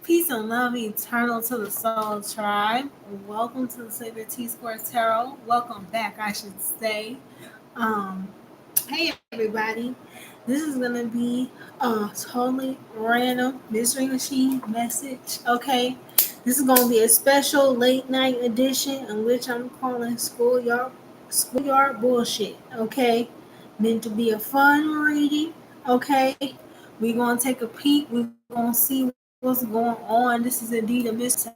Peace and love eternal to the soul tribe. Welcome to the Savior T Square Tarot. Welcome back, I should say. Um, hey everybody. This is gonna be a totally random mystery machine message. Okay. This is gonna be a special late night edition in which I'm calling schoolyard bullshit. Okay. Meant to be a fun reading. Okay. We're gonna take a peek. We're gonna see what's going on. This is indeed a mystery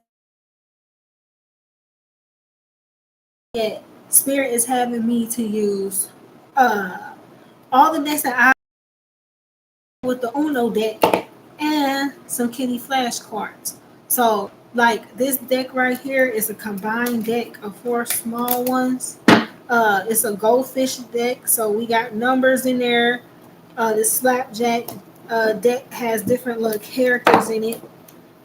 yet Spirit is having me to use all the decks that I with the Uno deck and some kitty flashcards. So like this deck right here is a combined deck of four small ones. It's a goldfish deck, so we got numbers in there. The slapjack deck has different little characters in it.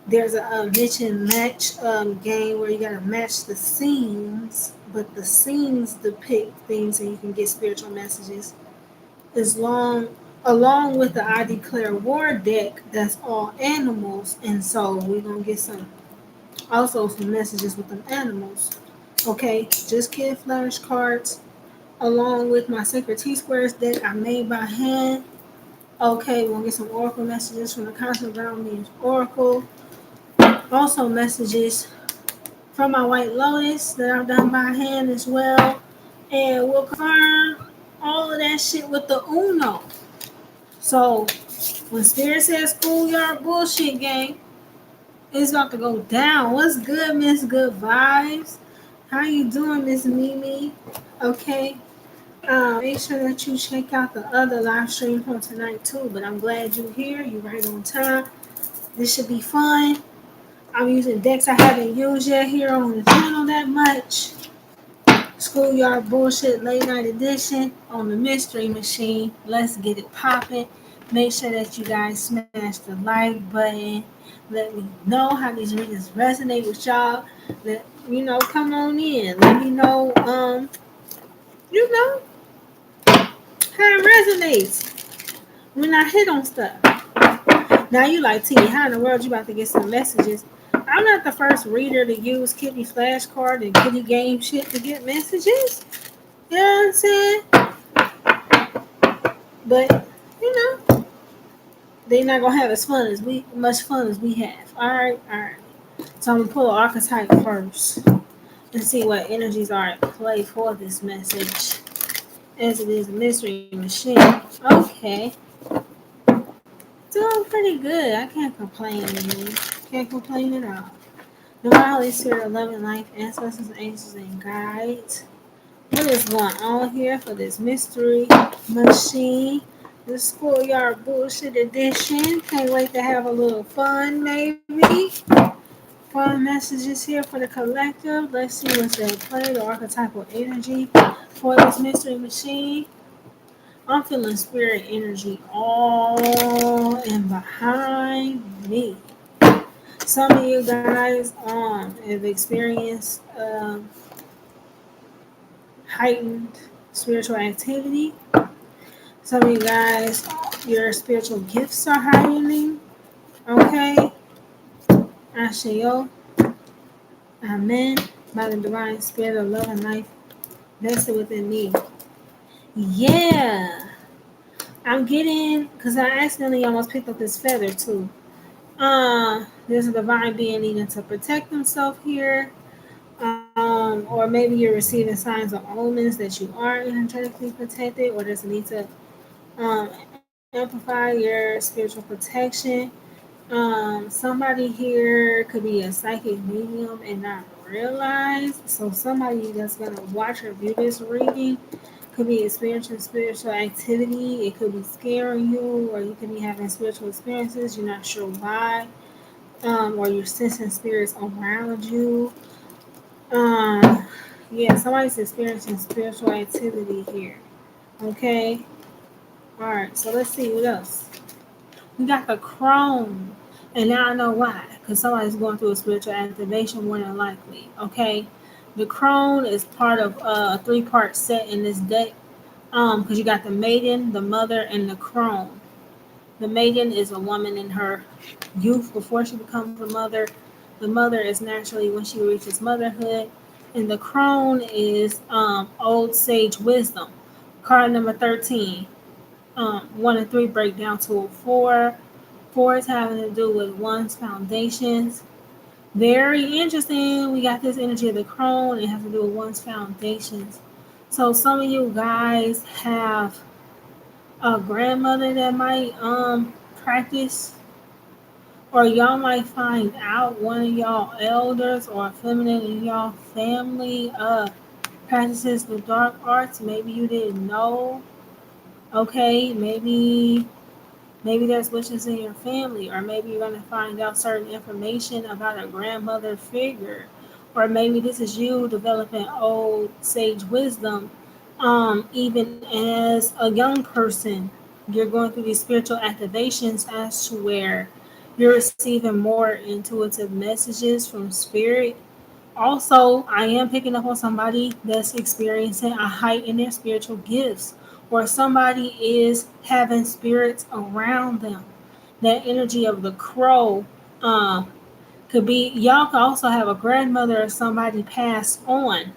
There's a mix and match game where you gotta match the scenes, but the scenes depict things and you can get spiritual messages. As long along with the I Declare War deck, that's all animals, and so we're gonna get some messages with them animals. Okay, just kid flashcards along with my Sacred T Squares deck I made by hand. Okay, we're gonna get some oracle messages from the Cosmic Ground Means Oracle. Also messages from my White Lotus that I've done by hand as well. And we'll confirm all of that shit with the Uno. So when Spirit says schoolyard bullshit gang, it's about to go down. What's good, Miss Good Vibes? How you doing, Miss Mimi? Okay. Make sure that you check out the other live stream from tonight too. But I'm glad you're here. You're right on time. This should be fun. I'm using decks I haven't used yet here on the channel that much. Schoolyard Bullshit Late Night Edition on the Mystery Machine. Let's get it popping. Make sure that you guys smash the like button. Let me know how these readings resonate with y'all. Come on in. Let me know, you know, how it resonates when I hit on stuff. Now you like, T, how in the world you about to get some messages? I'm not the first reader to use Kitty flashcard and Kitty game shit to get messages. You know what I'm saying? But you know, they're not gonna have much fun as we have. All right. So I'm gonna pull an archetype first and see what energies are at play for this message. As it is a mystery machine. Okay. Doing pretty good. I can't complain, man. Can't complain at all. Divine Holy Spirit, love and life, ancestors, angels, and guides. What is going on here for this mystery machine? The Schoolyard Bullshit Edition. Can't wait to have a little fun, maybe. Fun messages here for the collective. Let's see what's at play, the archetypal energy for this mystery machine. I'm feeling spirit energy all and behind me. Some of you guys have experienced heightened spiritual activity. Some of you guys, your spiritual gifts are heightening. Okay. Ashayo. Amen. By the divine spirit of love and life vested within me. Yeah. I'm getting, because I accidentally almost picked up this feather too. There's a divine being needing to protect himself here. Or maybe you're receiving signs or omens that you are energetically protected, or there's a need to amplify your spiritual protection. Somebody here could be a psychic medium and not realize. So somebody that's gonna watch or view this reading could be experiencing spiritual activity. It could be scaring you, or you could be having spiritual experiences. You're not sure why, or you're sensing spirits around you. Yeah, somebody's experiencing spiritual activity here. Okay. All right. So let's see what else. We got the crone. And now I know why. Because somebody's going through a spiritual activation more than likely. Okay. The crone is part of a three-part set in this deck. Because you got the maiden, the mother, and the crone. The maiden is a woman in her youth before she becomes a mother. The mother is naturally when she reaches motherhood. And the crone is old sage wisdom. Card number 13. 1 and 3 break down to a 4. 4 is having to do with one's foundations. Very interesting. We got this energy of the crone. It has to do with one's foundations. So some of you guys have a grandmother that might practice, or y'all might find out one of y'all elders or a feminine in y'all family practices the dark arts. Maybe you didn't know. Okay, maybe there's witches in your family, or maybe you're going to find out certain information about a grandmother figure, or maybe this is you developing old sage wisdom. Even as a young person, you're going through these spiritual activations as to where you're receiving more intuitive messages from spirit. Also, I am picking up on somebody that's experiencing a height in their spiritual gifts, or somebody is having spirits around them. That energy of the crow could be, y'all could also have a grandmother or somebody passed on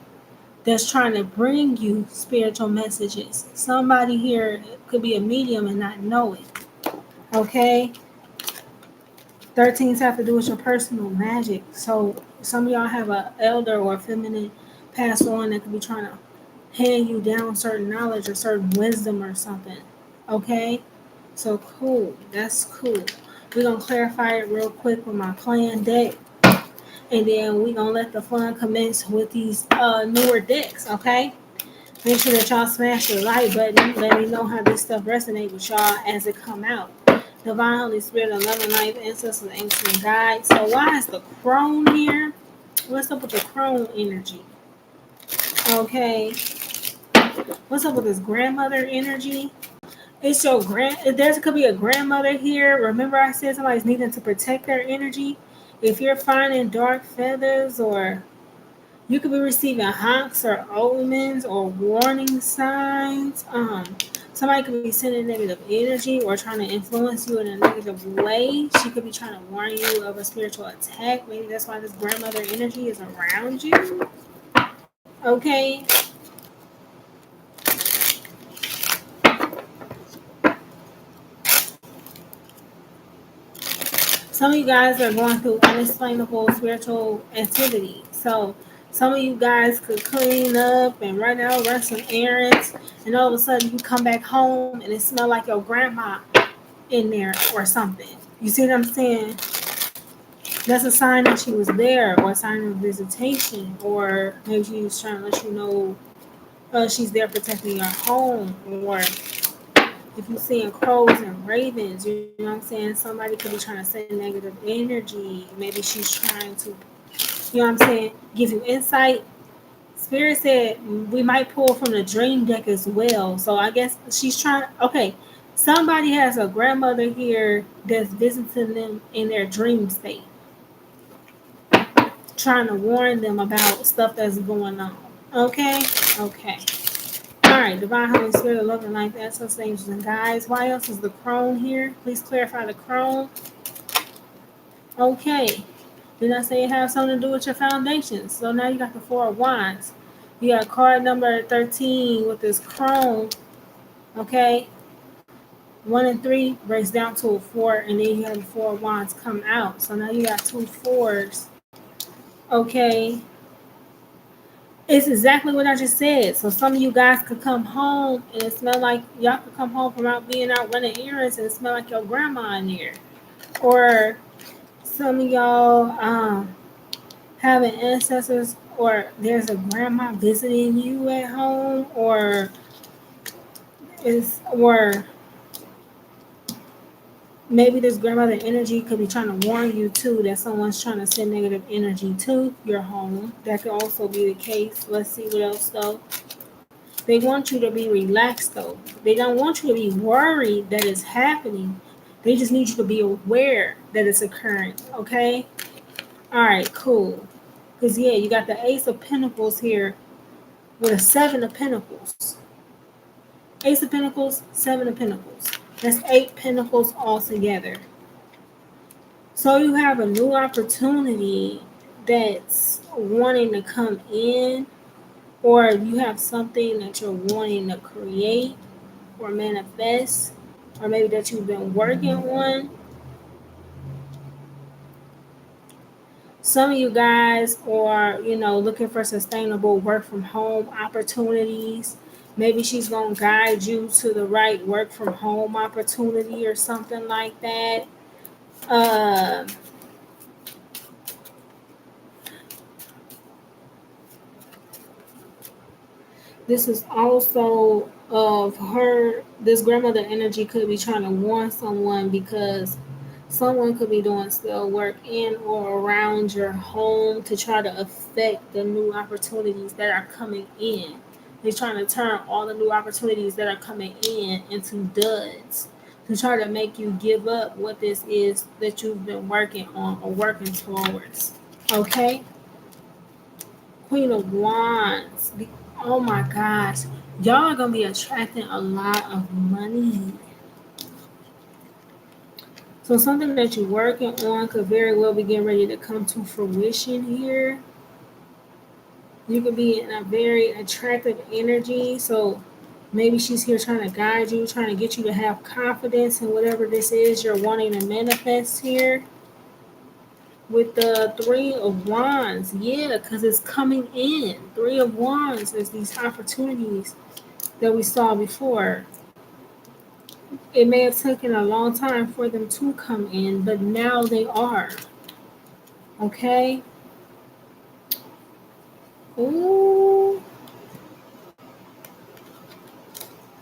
that's trying to bring you spiritual messages. Somebody here could be a medium and not know it. Okay? 13s have to do with your personal magic. So some of y'all have an elder or a feminine passed on that could be trying to hand you down certain knowledge or certain wisdom or something. Okay? So cool. That's cool. We're going to clarify it real quick with my clan deck. And then we're going to let the fun commence with these newer decks. Okay? Make sure that y'all smash the like button. Let me know how this stuff resonates with y'all as it come out. Divine Holy Spirit, 11 life, ancestors, ancient guides. So why is the crone here? What's up with the crone energy? Okay. What's up with this grandmother energy? It's your there could be a grandmother here. Remember I said somebody's needing to protect their energy. If you're finding dark feathers, or you could be receiving honks or omens or warning signs. Somebody could be sending negative energy or trying to influence you in a negative way. She could be trying to warn you of a spiritual attack. Maybe that's why this grandmother energy is around you. Okay. Some of you guys are going through unexplainable spiritual activity. So some of you guys could clean up and run some errands, and all of a sudden you come back home and it smells like your grandma in there or something. You see what I'm saying? That's a sign that she was there, or a sign of visitation, or maybe she was trying to let you know she's there protecting your home. Or if you're seeing crows and ravens, you know what I'm saying? Somebody could be trying to send negative energy. Maybe she's trying to, you know what I'm saying, give you insight. Spirit said we might pull from the dream deck as well. So I guess she's trying. Okay, somebody has a grandmother here that's visiting them in their dream state, trying to warn them about stuff that's going on. Okay? Okay. All right, Divine Holy Spirit, love and life, ancestors, angels, and guides. Why else is the crone here? Please clarify the crone. Okay. Did I say it has something to do with your foundations? So now you got the 4 of Wands. You got card number 13 with this crone. Okay. 1 and 3 breaks down to a 4, and then you have the 4 of Wands come out. So now you got 2 4s. Okay. It's exactly what I just said. So some of you guys could come home and it smell like y'all could come home from out being out running errands and it smell like your grandma in there. Or some of y'all having ancestors, or there's a grandma visiting you at home, or maybe this grandmother energy could be trying to warn you too that someone's trying to send negative energy to your home. That could also be the case. Let's see what else though. They want you to be relaxed though. They don't want you to be worried that it's happening. They just need you to be aware that it's occurring. Okay? All right, cool. Because yeah, you got the Ace of Pentacles here with a 7 of Pentacles. Ace of Pentacles, 7 of Pentacles. That's 8 pentacles altogether. So you have a new opportunity that's wanting to come in, or you have something that you're wanting to create or manifest, or maybe that you've been working on. Some of you guys are, looking for sustainable work from home opportunities. Maybe she's going to guide you to the right work from home opportunity or something like that. Uh, this is also of her, this grandmother energy could be trying to warn someone because someone could be doing spell work in or around your home to try to affect the new opportunities that are coming in. They're trying to turn all the new opportunities that are coming in into duds to try to make you give up what this is that you've been working on or working towards. Okay? Queen of Wands. Oh my gosh. Y'all are going to be attracting a lot of money. So something that you're working on could very well be getting ready to come to fruition here. You could be in a very attractive energy. So maybe she's here trying to guide you, trying to get you to have confidence in whatever this is you're wanting to manifest here. With the Three of Wands, yeah, because it's coming in. Three of Wands is these opportunities that we saw before. It may have taken a long time for them to come in, but now they are. Okay? Ooh.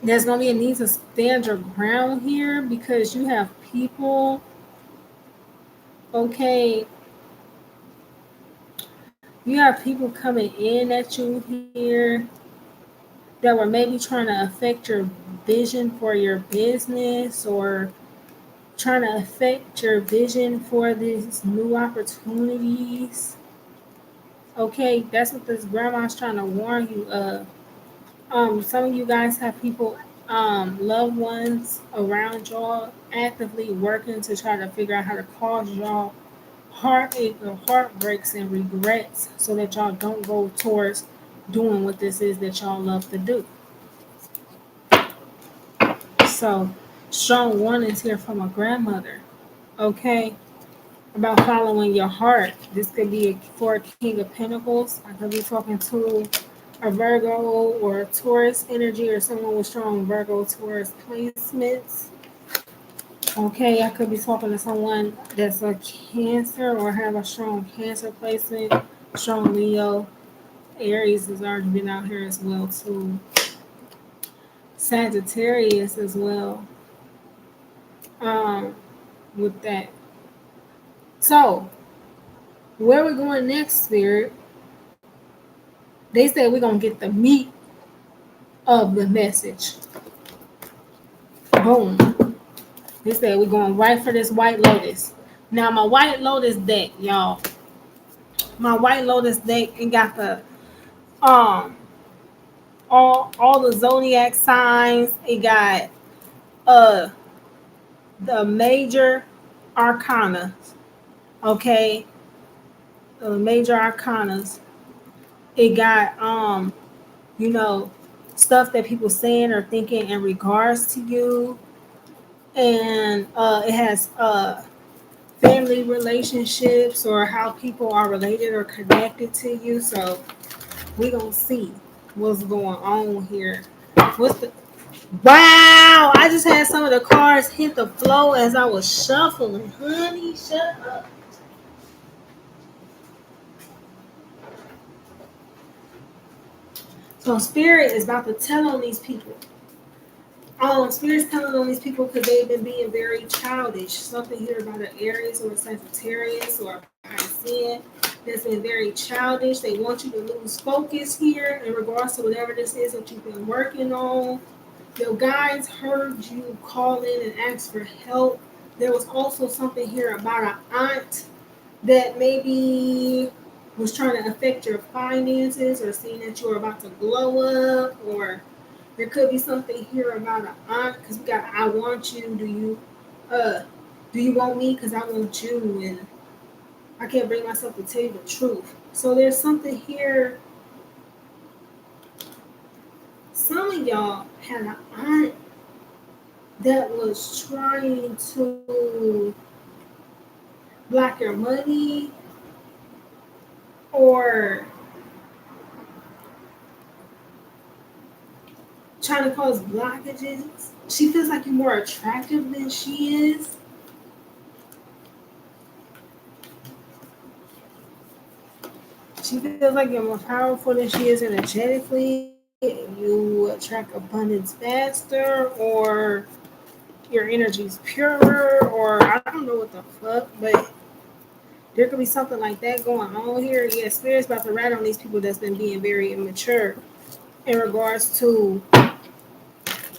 There's going to be a need to stand your ground here because you have people, okay? You have people coming in at you here that were maybe trying to affect your vision for your business or trying to affect your vision for these new opportunities. Okay, that's what this grandma's trying to warn you of. Some of you guys have people, loved ones around y'all actively working to try to figure out how to cause y'all heartache or heartbreaks and regrets so that y'all don't go towards doing what this is that y'all love to do. So, strong warnings here from a grandmother, okay, about following your heart. This could be for a King of Pentacles. I could be talking to a Virgo or a Taurus energy or someone with strong Virgo Taurus placements. Okay, I could be talking to someone that's a Cancer or have a strong Cancer placement, strong Leo. Aries has already been out here as well too. Sagittarius as well. Um, with that. So, where we're going next, Spirit? They said we're gonna get the meat of the message. Boom. They said we're going right for this White Lotus. Now my White Lotus deck, y'all. My White Lotus deck and got the um all the zodiac signs. It got uh the major arcana. Okay. The major arcanas. It got you know, stuff that people saying or thinking in regards to you. And it has family relationships or how people are related or connected to you. So we gonna see what's going on here. What's the Wow, I just had some of the cards hit the floor as I was shuffling. Honey, shut up. So Spirit is about to tell on these people. Spirit's telling on these people because they've been being very childish. Something here about an Aries or a Sagittarius or a Piscean that's been very childish. They want you to lose focus here in regards to whatever this is that you've been working on. Your guides heard you call in and ask for help. There was also something here about an aunt that maybe was trying to affect your finances or seeing that you were about to blow up or There could be something here about an aunt because we got I want you. Uh, do you want me? Because I want you, and I can't bring myself to tell you the truth. So there's something here. Some of y'all had an aunt that was trying to block your money or trying to cause blockages. She feels like you're more attractive than she is. She feels like you're more powerful than she is energetically. You attract abundance faster, or your energy's purer, or I don't know what the fuck, but there could be something like that going on here. Yeah, spirit's about to rat on these people that's been being very immature in regards to,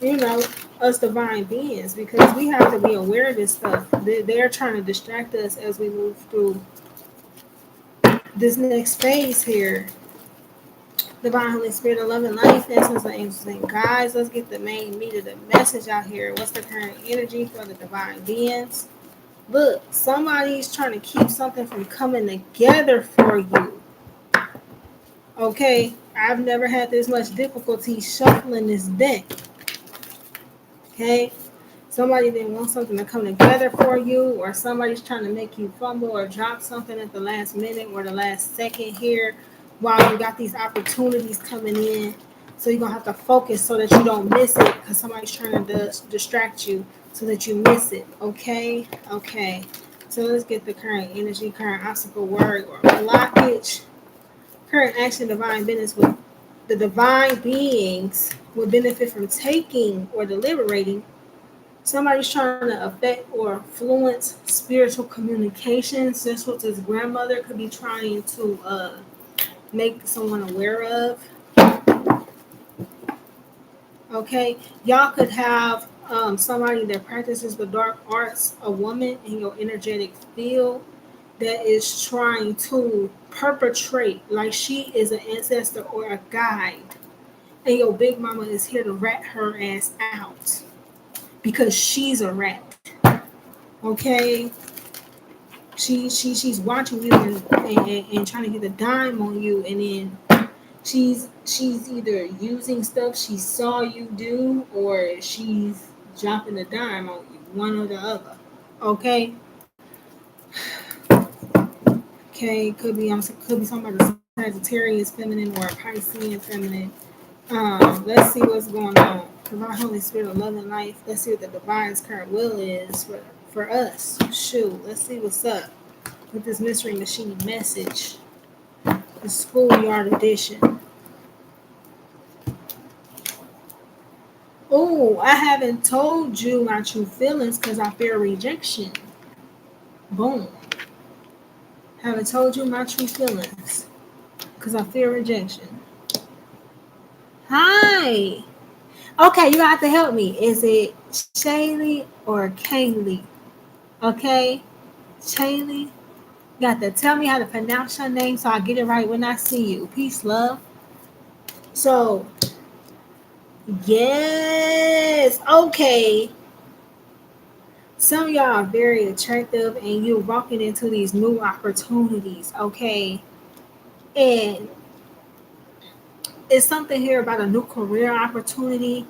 you know, us divine beings, because we have to be aware of this stuff. They're trying to distract us as we move through this next phase here. Divine Holy Spirit of love and life, essence of angels and guides. Let's get the main meat of the message out here. What's the current energy for the divine beings? Look, somebody's trying to keep something from coming together for you. Okay, I've never had this much difficulty shuffling this deck. Okay, somebody didn't want something to come together for you, or somebody's trying to make you fumble or drop something at the last minute or the last second here while you got these opportunities coming in. So you're gonna have to focus so that you don't miss it, because somebody's trying to distract you so that you miss it. Okay. So let's get the current energy, current obstacle, word, or blockage. Current action, divine business with the divine beings would benefit from taking or deliberating. Somebody's trying to affect or influence spiritual communications. That's what this grandmother could be trying to make someone aware of. Okay, y'all could have somebody that practices the dark arts, a woman in your energetic field that is trying to perpetrate like she is an ancestor or a guide, and your big mama is here to rat her ass out because she's a rat. Okay, she's watching you and trying to get the dime on you, and then she's either using stuff she saw you do, or she's dropping the dime on you, one or the other. Okay, could be somebody Sagittarius feminine or a Piscean feminine. Let's see what's going on. Divine Holy Spirit of love and life. Let's see what the divine's current will is for us. Shoot, let's see what's up with this mystery machine message. The schoolyard edition. Oh, I haven't told you my true feelings because I fear rejection. Boom. Haven't told you my true feelings because I fear rejection. Hi. Okay, you have to help me. Is it Shaylee or Kaylee? Okay, Shaylee. You got to tell me how to pronounce your name so I get it right when I see you. Peace, love. So, yes. Okay. Some of y'all are very attractive and you're walking into these new opportunities. Okay. And it's something here about a new career opportunity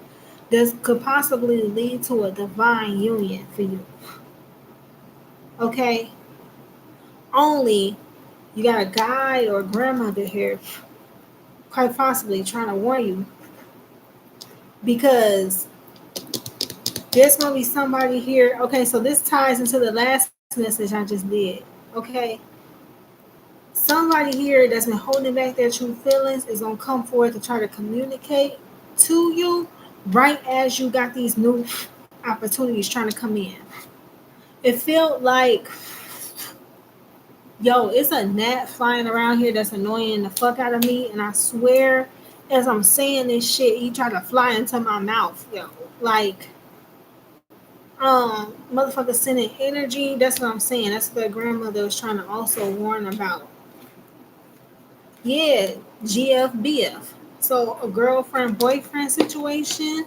that could possibly lead to a divine union for you. Okay. Only you got a guide or a grandmother here, quite possibly trying to warn you, because there's going to be somebody here. Okay, so this ties into the last message I just did. Okay, somebody here that's been holding back their true feelings is going to come forward to try to communicate to you right as you got these new opportunities trying to come in. It felt like, yo, it's a gnat flying around here that's annoying the fuck out of me, and I swear, as I'm saying this shit, he tried to fly into my mouth, yo. Like, motherfucker sending energy. That's what I'm saying. That's what grandmother was trying to also warn about. Yeah, GFBF. So a girlfriend boyfriend situation,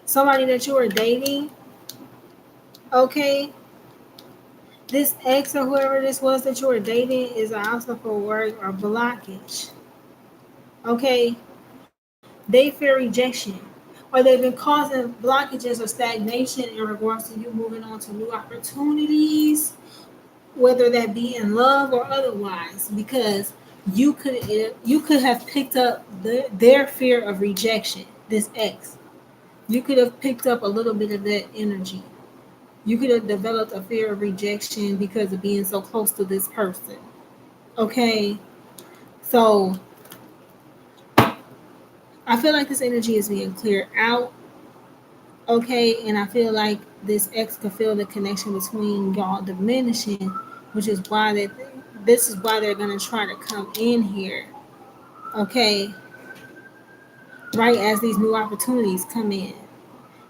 somebody that you were dating, okay, this ex or whoever this was that you were dating is an obstacle word or blockage. Okay, they fear rejection, or they've been causing blockages or stagnation in regards to you moving on to new opportunities, whether that be in love or otherwise, because you could have picked up their fear of rejection. This ex, you could have picked up a little bit of that energy. You could have developed a fear of rejection because of being so close to this person. Okay, so I feel like this energy is being cleared out. Okay, and I feel like this ex could feel the connection between y'all diminishing, which is why this is why they're gonna try to come in here. Okay, right as these new opportunities come in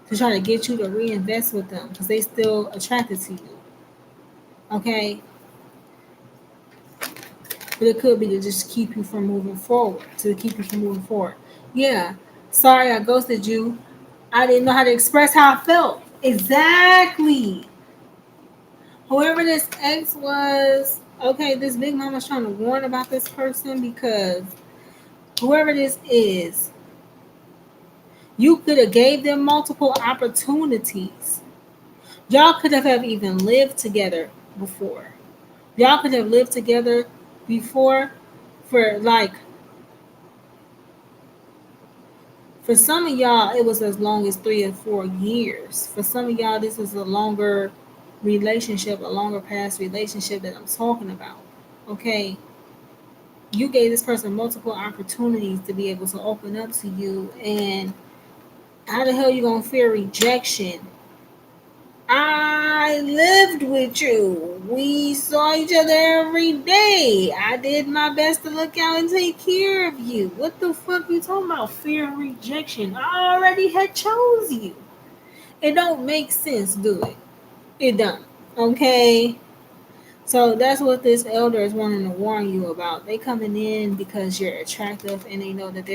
to try to get you to reinvest with them because they still attracted to you. Okay, but it could be to just keep you from moving forward, to keep you from moving forward. Yeah, sorry I ghosted you. I didn't know how to express how I felt. Exactly. Whoever this ex was, okay, this big mama's trying to warn about this person because whoever this is, you could have gave them multiple opportunities. Y'all could have even lived together before. Y'all could have lived together before for like for some of y'all it was as long as 3 or 4 years. For some of y'all this is a longer relationship, a longer past relationship that I'm talking about. Okay, you gave this person multiple opportunities to be able to open up to you, and how the hell you gonna fear rejection? I lived with you. We saw each other every day. I did my best to look out and take care of you. What the fuck you talking about? Fear of rejection. I already had chose you. It don't make sense, do it? It don't. Okay. So that's what this elder is wanting to warn you about. They coming in because you're attractive and they know that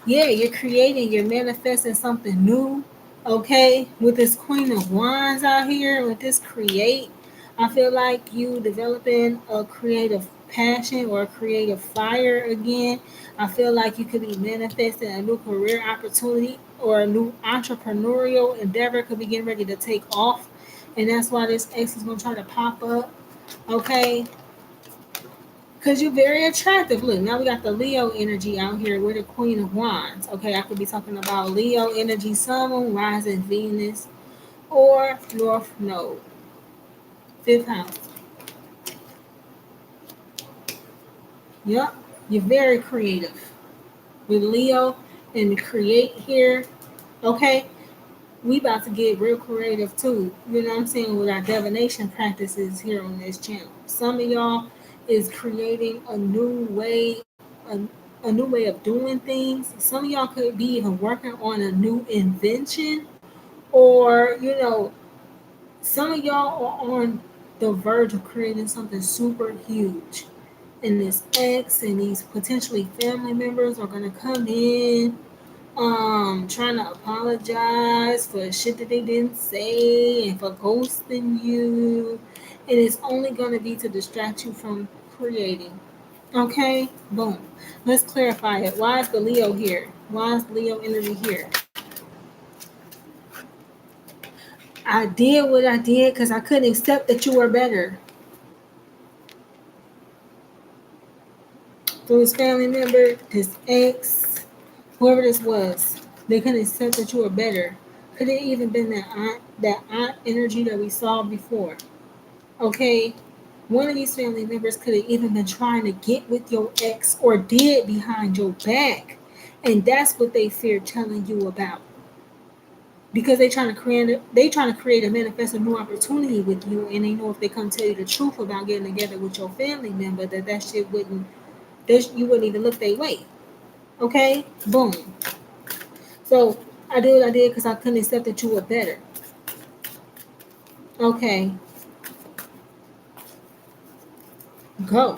you're creating, you're manifesting something new. Okay, with this Queen of Wands out here, with this create, I feel like you developing a creative passion or a creative fire again. I feel like you could be manifesting a new career opportunity or a new entrepreneurial endeavor could be getting ready to take off. And that's why this X is going to try to pop up. Okay, because you're very attractive. Look, now we got the Leo energy out here. We're the Queen of Wands. Okay, I could be talking about Leo energy, Sun, Moon, Rising, Venus, or North Node, fifth house. Yep, you're very creative with Leo and create here. Okay, we about to get real creative too. You know what I'm saying? With our divination practices here on this channel. Some of y'all is creating a new way of doing things. Some of y'all could be even working on a new invention, or some of y'all are on the verge of creating something super huge. And this ex and these potentially family members are gonna come in trying to apologize for shit that they didn't say and for ghosting you, and it's only going to be to distract you from creating. Okay, boom, let's clarify it. Why is the Leo here? Why is Leo energy here? I did what I did because I couldn't accept that you were better. Through his family member, his ex, whoever this was, they couldn't accept that you were better. Could it even been that aunt energy that we saw before? Okay, one of these family members could have even been trying to get with your ex or did behind your back, and that's what they fear telling you about because they trying to create a manifest a new opportunity with you, and they know if they come tell you the truth about getting together with your family member that shit you wouldn't even look their way. Okay, boom. So I did what I did because I couldn't accept that you were better. Okay, go.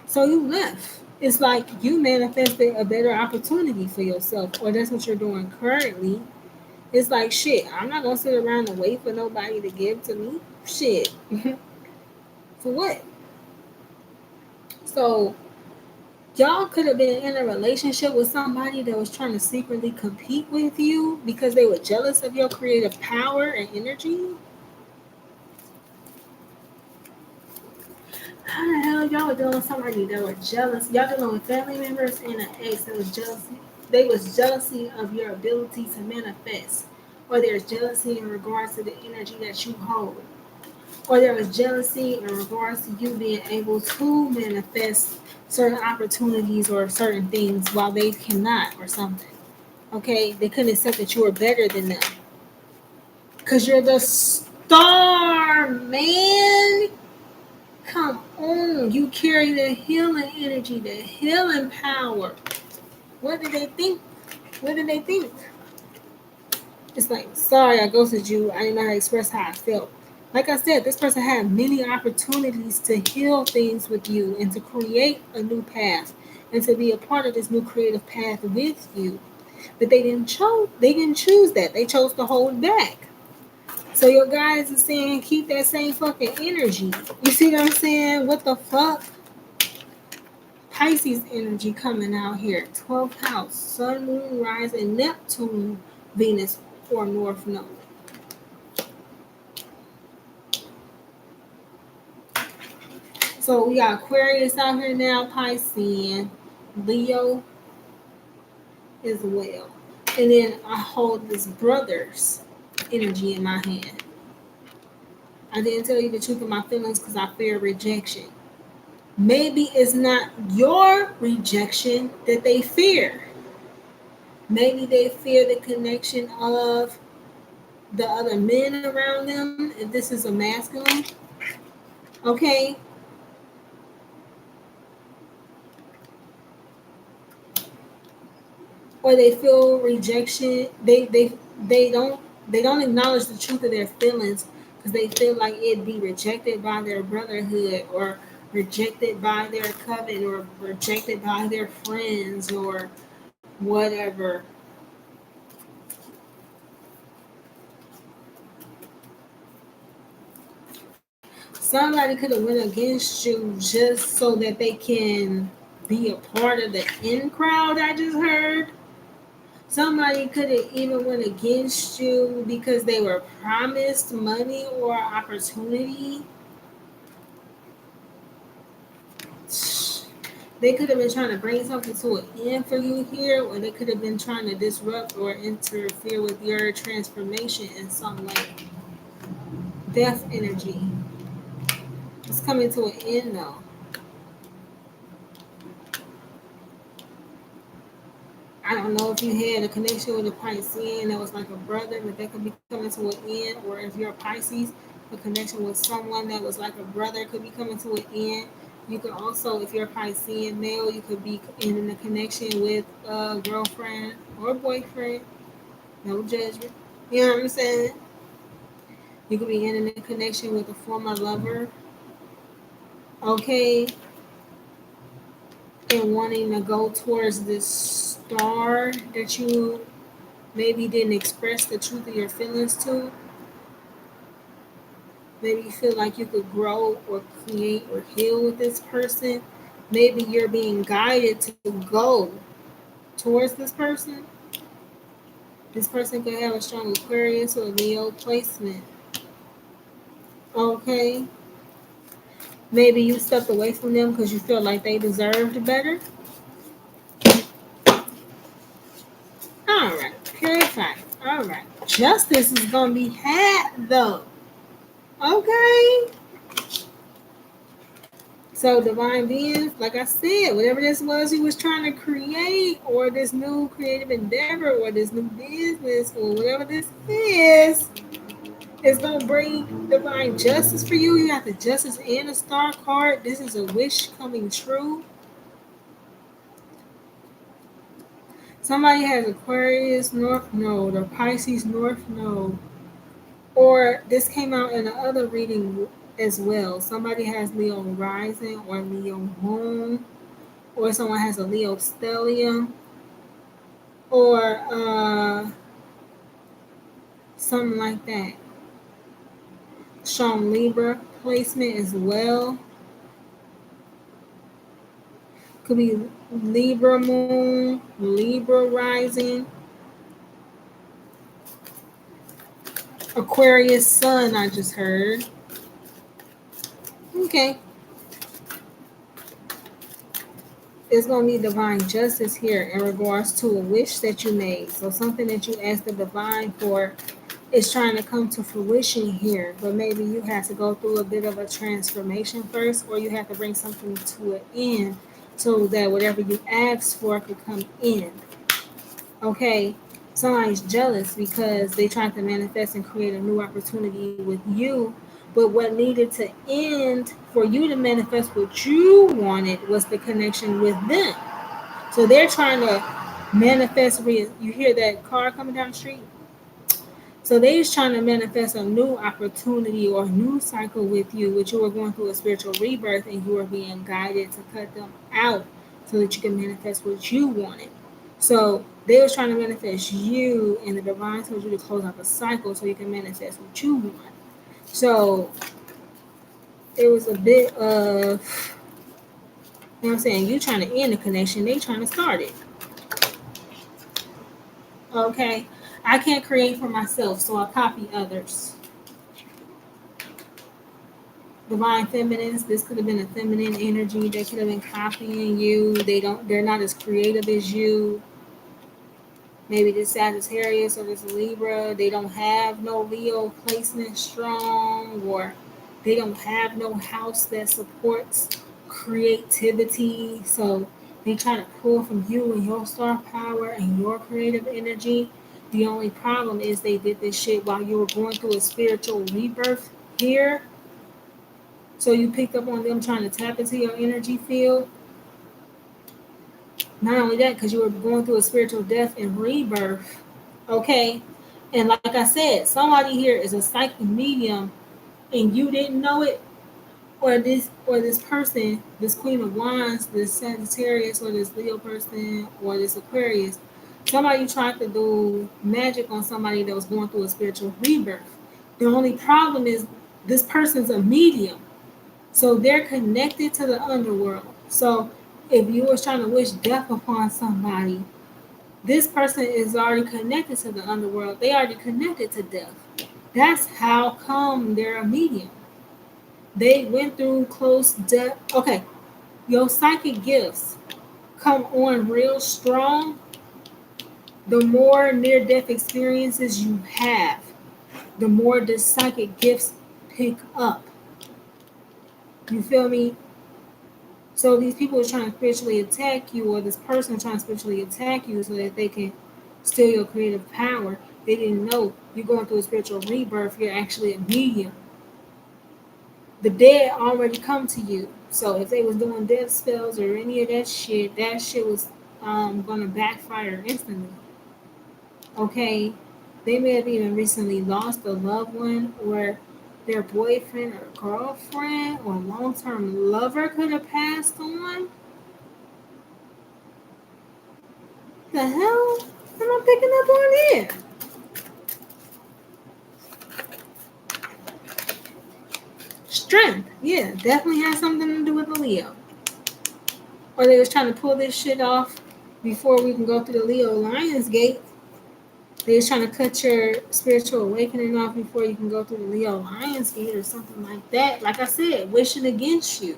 So you left. It's like you manifested a better opportunity for yourself, or that's what you're doing currently. It's like shit. I'm not gonna sit around and wait for nobody to give to me. Shit, for what? So y'all could have been in a relationship with somebody that was trying to secretly compete with you because they were jealous of your creative power and energy. How the hell y'all were dealing with somebody that were jealous? Y'all dealing with family members and an ex that was jealousy. They was jealousy of your ability to manifest, or there's jealousy in regards to the energy that you hold, or there was jealousy in regards to you being able to manifest certain opportunities or certain things while they cannot, or something. Okay, they couldn't accept that you were better than them because you're the star, man. Come on, you carry the healing energy, the healing power. What did they think? What did they think? It's like, sorry, I ghosted you. I didn't know how to express how I felt. Like I said, this person had many opportunities to heal things with you and to create a new path and to be a part of this new creative path with you. But they didn't choose that. They chose to hold back. So your guys are saying keep that same fucking energy. You see what I'm saying? What the fuck? Pisces energy coming out here. 12th house, Sun, Moon, Rise, and Neptune, Venus, or North Node. So we got Aquarius out here now, Piscean, Leo as well. And then I hold this brother's energy in my hand. I didn't tell you the truth of my feelings because I fear rejection. Maybe it's not your rejection that they fear. Maybe they fear the connection of the other men around them, if this is a masculine, okay? Or they feel rejection. They don't acknowledge the truth of their feelings because they feel like it'd be rejected by their brotherhood or rejected by their coven or rejected by their friends or whatever. Somebody could have went against you just so that they can be a part of the in crowd. I just heard somebody could have even went against you because they were promised money or opportunity. They could have been trying to bring something to an end for you here, or they could have been trying to disrupt or interfere with your transformation in some way. Death energy. It's coming to an end though. I don't know if you had a connection with a Piscean that was like a brother, but that could be coming to an end. Or if you're a Pisces, a connection with someone that was like a brother could be coming to an end. You could also, if you're a Piscean male, you could be in a connection with a girlfriend or boyfriend. No judgment. You know what I'm saying? You could be in a connection with a former lover. Okay. And wanting to go towards this star that you maybe didn't express the truth of your feelings to. Maybe you feel like you could grow or create or heal with this person. Maybe you're being guided to go towards this person. This person could have a strong Aquarius or Leo placement. Okay. Maybe you stepped away from them because you feel like they deserved better. All right. Purify. All right. Justice is going to be had though. Okay. So divine beings, like I said, whatever this was he was trying to create, or this new creative endeavor, or this new business, or whatever this is gonna bring divine justice for you. You got the justice and the star card. This is a wish coming true. Somebody has Aquarius North Node or Pisces North Node. Or this came out in the other reading as well. Somebody has Leo Rising or Leo Moon. or someone has a Leo stellium, or something like that. Strong Libra placement as well. Could be Libra moon, Libra rising, Aquarius sun, I just heard. Okay. It's going to be divine justice here in regards to a wish that you made. So something that you asked the divine for is trying to come to fruition here. But maybe you have to go through a bit of a transformation first, or you have to bring something to an end so that whatever you asked for could come in. Okay, somebody's jealous because they tried to manifest and create a new opportunity with you, but what needed to end for you to manifest what you wanted was the connection with them. So they're trying to manifest. You hear that car coming down the street? So they is trying to manifest a new opportunity or a new cycle with you, which you were going through a spiritual rebirth and you were being guided to cut them out so that you can manifest what you wanted. So they was trying to manifest you, and the divine told you to close out the cycle so you can manifest what you want. So it was a bit of, you know what I'm saying, you trying to end the connection, they trying to start it. Okay, I can't create for myself, so I copy others. Divine feminines, this could have been a feminine energy. They could have been copying you. They're not as creative as you. Maybe this Sagittarius or this Libra, they don't have no Leo placement strong, or they don't have no house that supports creativity. So they try to pull from you and your star power and your creative energy. The only problem is they did this shit while you were going through a spiritual rebirth here. So you picked up on them trying to tap into your energy field. Not only that, because you were going through a spiritual death and rebirth. Okay? And like I said, somebody here is a psychic medium and you didn't know it, or this person, this Queen of Wands, this Sagittarius, or this Leo person, or this Aquarius, somebody tried to do magic on somebody that was going through a spiritual rebirth. The only problem is this person's a medium. So they're connected to the underworld. So if you was trying to wish death upon somebody, this person is already connected to the underworld. They already connected to death. That's how come they're a medium. They went through close death. Okay, your psychic gifts come on real strong. The more near-death experiences you have, the more the psychic gifts pick up. You feel me? So these people are trying to spiritually attack you, or this person is trying to spiritually attack you so that they can steal your creative power. They didn't know you're going through a spiritual rebirth. You're actually a medium. The dead already come to you. So if they was doing death spells or any of that shit was going to backfire instantly. Okay? They may have even recently lost a loved one, or their boyfriend or girlfriend or long-term lover could have passed on. The hell am I picking up on here? Strength. Yeah, definitely has something to do with the Leo. Or they was trying to pull this shit off before we can go through the Leo Lions gate. They was trying to cut your spiritual awakening off before you can go through the Leo Lions gate or something like that. Like I said, wishing against you.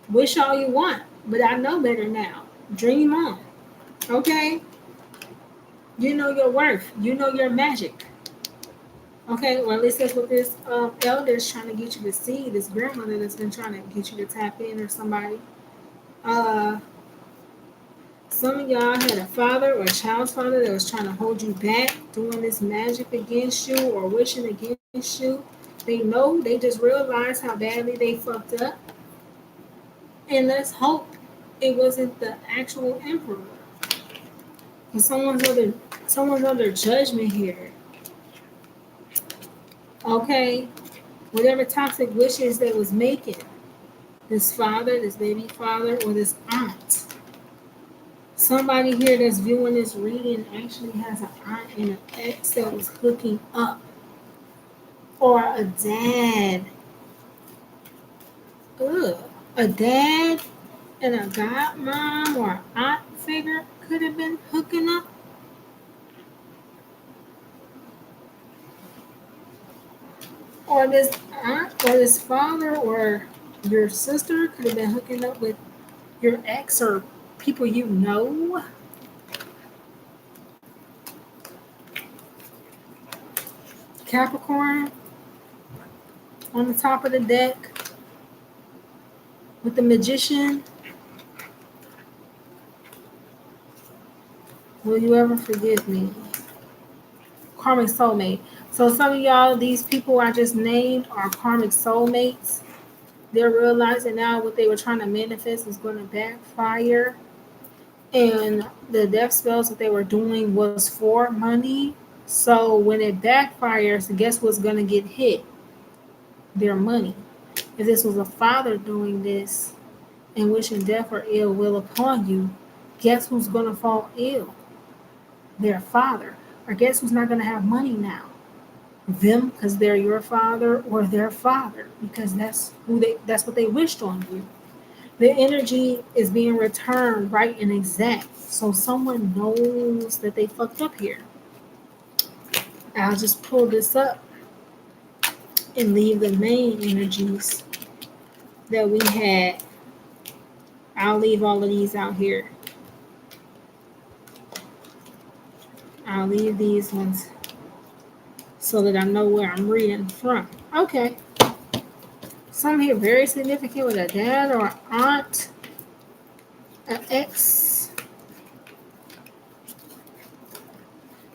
Wish all you want, but I know better now. Dream on. Okay? You know your worth. You know your magic. Okay, or at least that's what this elder is trying to get you to see. This grandmother that's been trying to get you to tap in, or somebody. Uh, some of y'all had a father or a child's father that was trying to hold you back, doing this magic against you or wishing against you. They know, they just realized how badly they fucked up. And let's hope it wasn't the actual emperor. Because someone's under judgment here. Okay? Whatever toxic wishes they was making, This father, this baby father, or this aunt. Somebody here that's viewing this reading actually has an aunt and an ex that was hooking up, or a dad. Ugh. A dad and a godmom or aunt figure could have been hooking up. Or this aunt or this father or your sister could have been hooking up with your ex or people you know. Capricorn on the top of the deck with the magician. Will you ever forgive me? Karmic soulmate. So some of y'all, these people I just named are karmic soulmates. They're realizing now what they were trying to manifest is going to backfire. And the death spells that they were doing was for money. So when it backfires, guess what's going to get hit? Their money. If this was a father doing this and wishing death or ill will upon you, guess who's going to fall ill? Their father. Or guess who's not going to have money now? Them, because they're your father, or their father, because that's what they wished on you. The energy is being returned right and exact. So someone knows that they fucked up here. I'll just pull this up and leave the main energies that we had. I'll leave all of these out here. I'll leave these ones so that I know where I'm reading from. Okay. Some here very significant with a dad or aunt, an ex.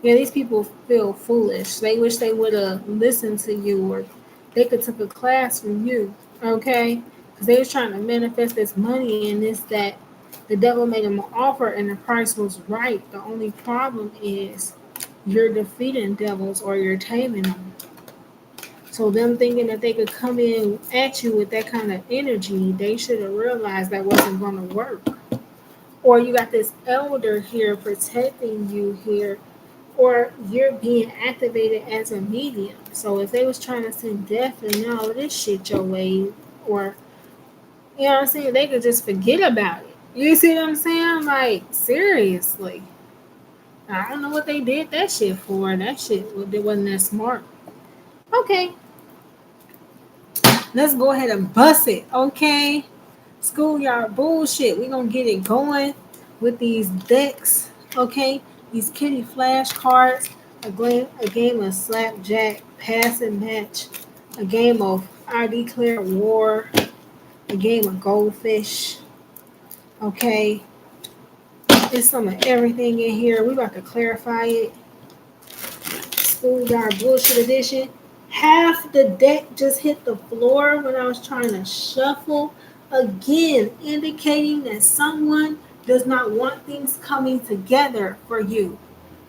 Yeah, these people feel foolish. They wish they would have listened to you, or they could took a class from you. Okay, because they was trying to manifest this money and this that. The devil made them an offer and the price was right. The only problem is you're defeating devils or you're taming them. So them thinking that they could come in at you with that kind of energy, they should have realized that wasn't going to work. Or you got this elder here protecting you here, or you're being activated as a medium. So if they was trying to send death and all this shit your way, or you know what I'm saying, they could just forget about it. You see what I'm saying? Like, seriously. I don't know what they did that shit for. That shit, it wasn't that smart. Okay. Let's go ahead and bust it. Okay. Schoolyard bullshit. We're going to get it going with these decks. Okay. These kitty flashcards. A game of slapjack, passing match. A game of I declare war. A game of goldfish. Okay. There's some of everything in here. We're about to clarify it. Schoolyard bullshit edition. Half the deck just hit the floor when I was trying to shuffle. Again, indicating that someone does not want things coming together for you.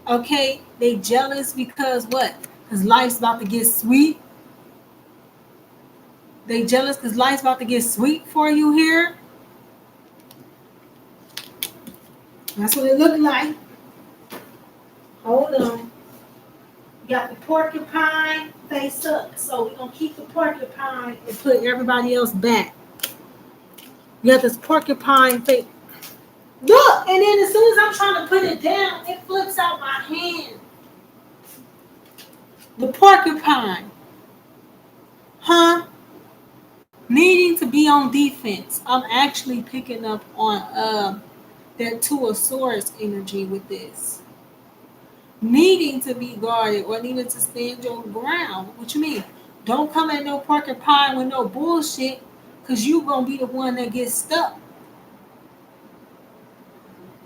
Okay? They jealous because what? Because life's about to get sweet. They jealous because life's about to get sweet for you here. That's what it looked like. Hold on. You got the porcupine face up. So we're going to keep the porcupine and put everybody else back. You got this porcupine face. Look! And then as soon as I'm trying to put it down, it flips out my hand. The porcupine. Huh? Needing to be on defense. I'm actually picking up on that Two of Swords energy with this. Needing to be guarded or needing to stand your ground. What you mean? Don't come at no porcupine with no bullshit, because you going to be the one that gets stuck.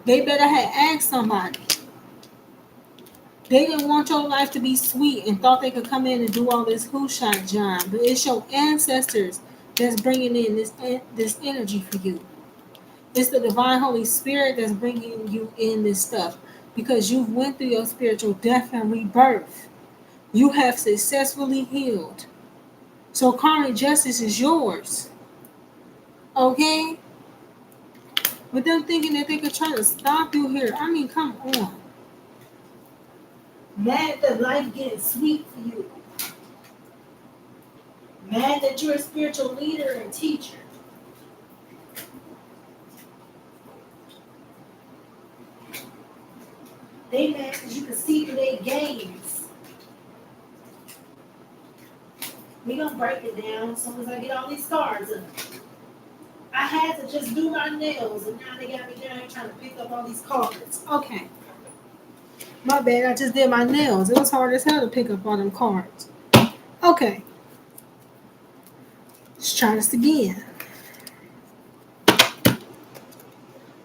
They better have asked somebody. They didn't want your life to be sweet and thought they could come in and do all this who shot John. But it's your ancestors that's bringing in this energy for you. It's the divine Holy Spirit that's bringing you in this stuff. Because you went through your spiritual death and rebirth. You have successfully healed. So karmic justice is yours. Okay? But them thinking that they could try to stop you here. I mean, come on. Mad that life gets sweet for you. Mad that you're a spiritual leader and teacher. They mad because you can see through their games. We gonna break it down as soon as I get all these cards up. I had to just do my nails, and now they got me down here trying to pick up all these cards. Okay. My bad, I just did my nails. It was hard as hell to pick up all them cards. Okay. Let's try this again.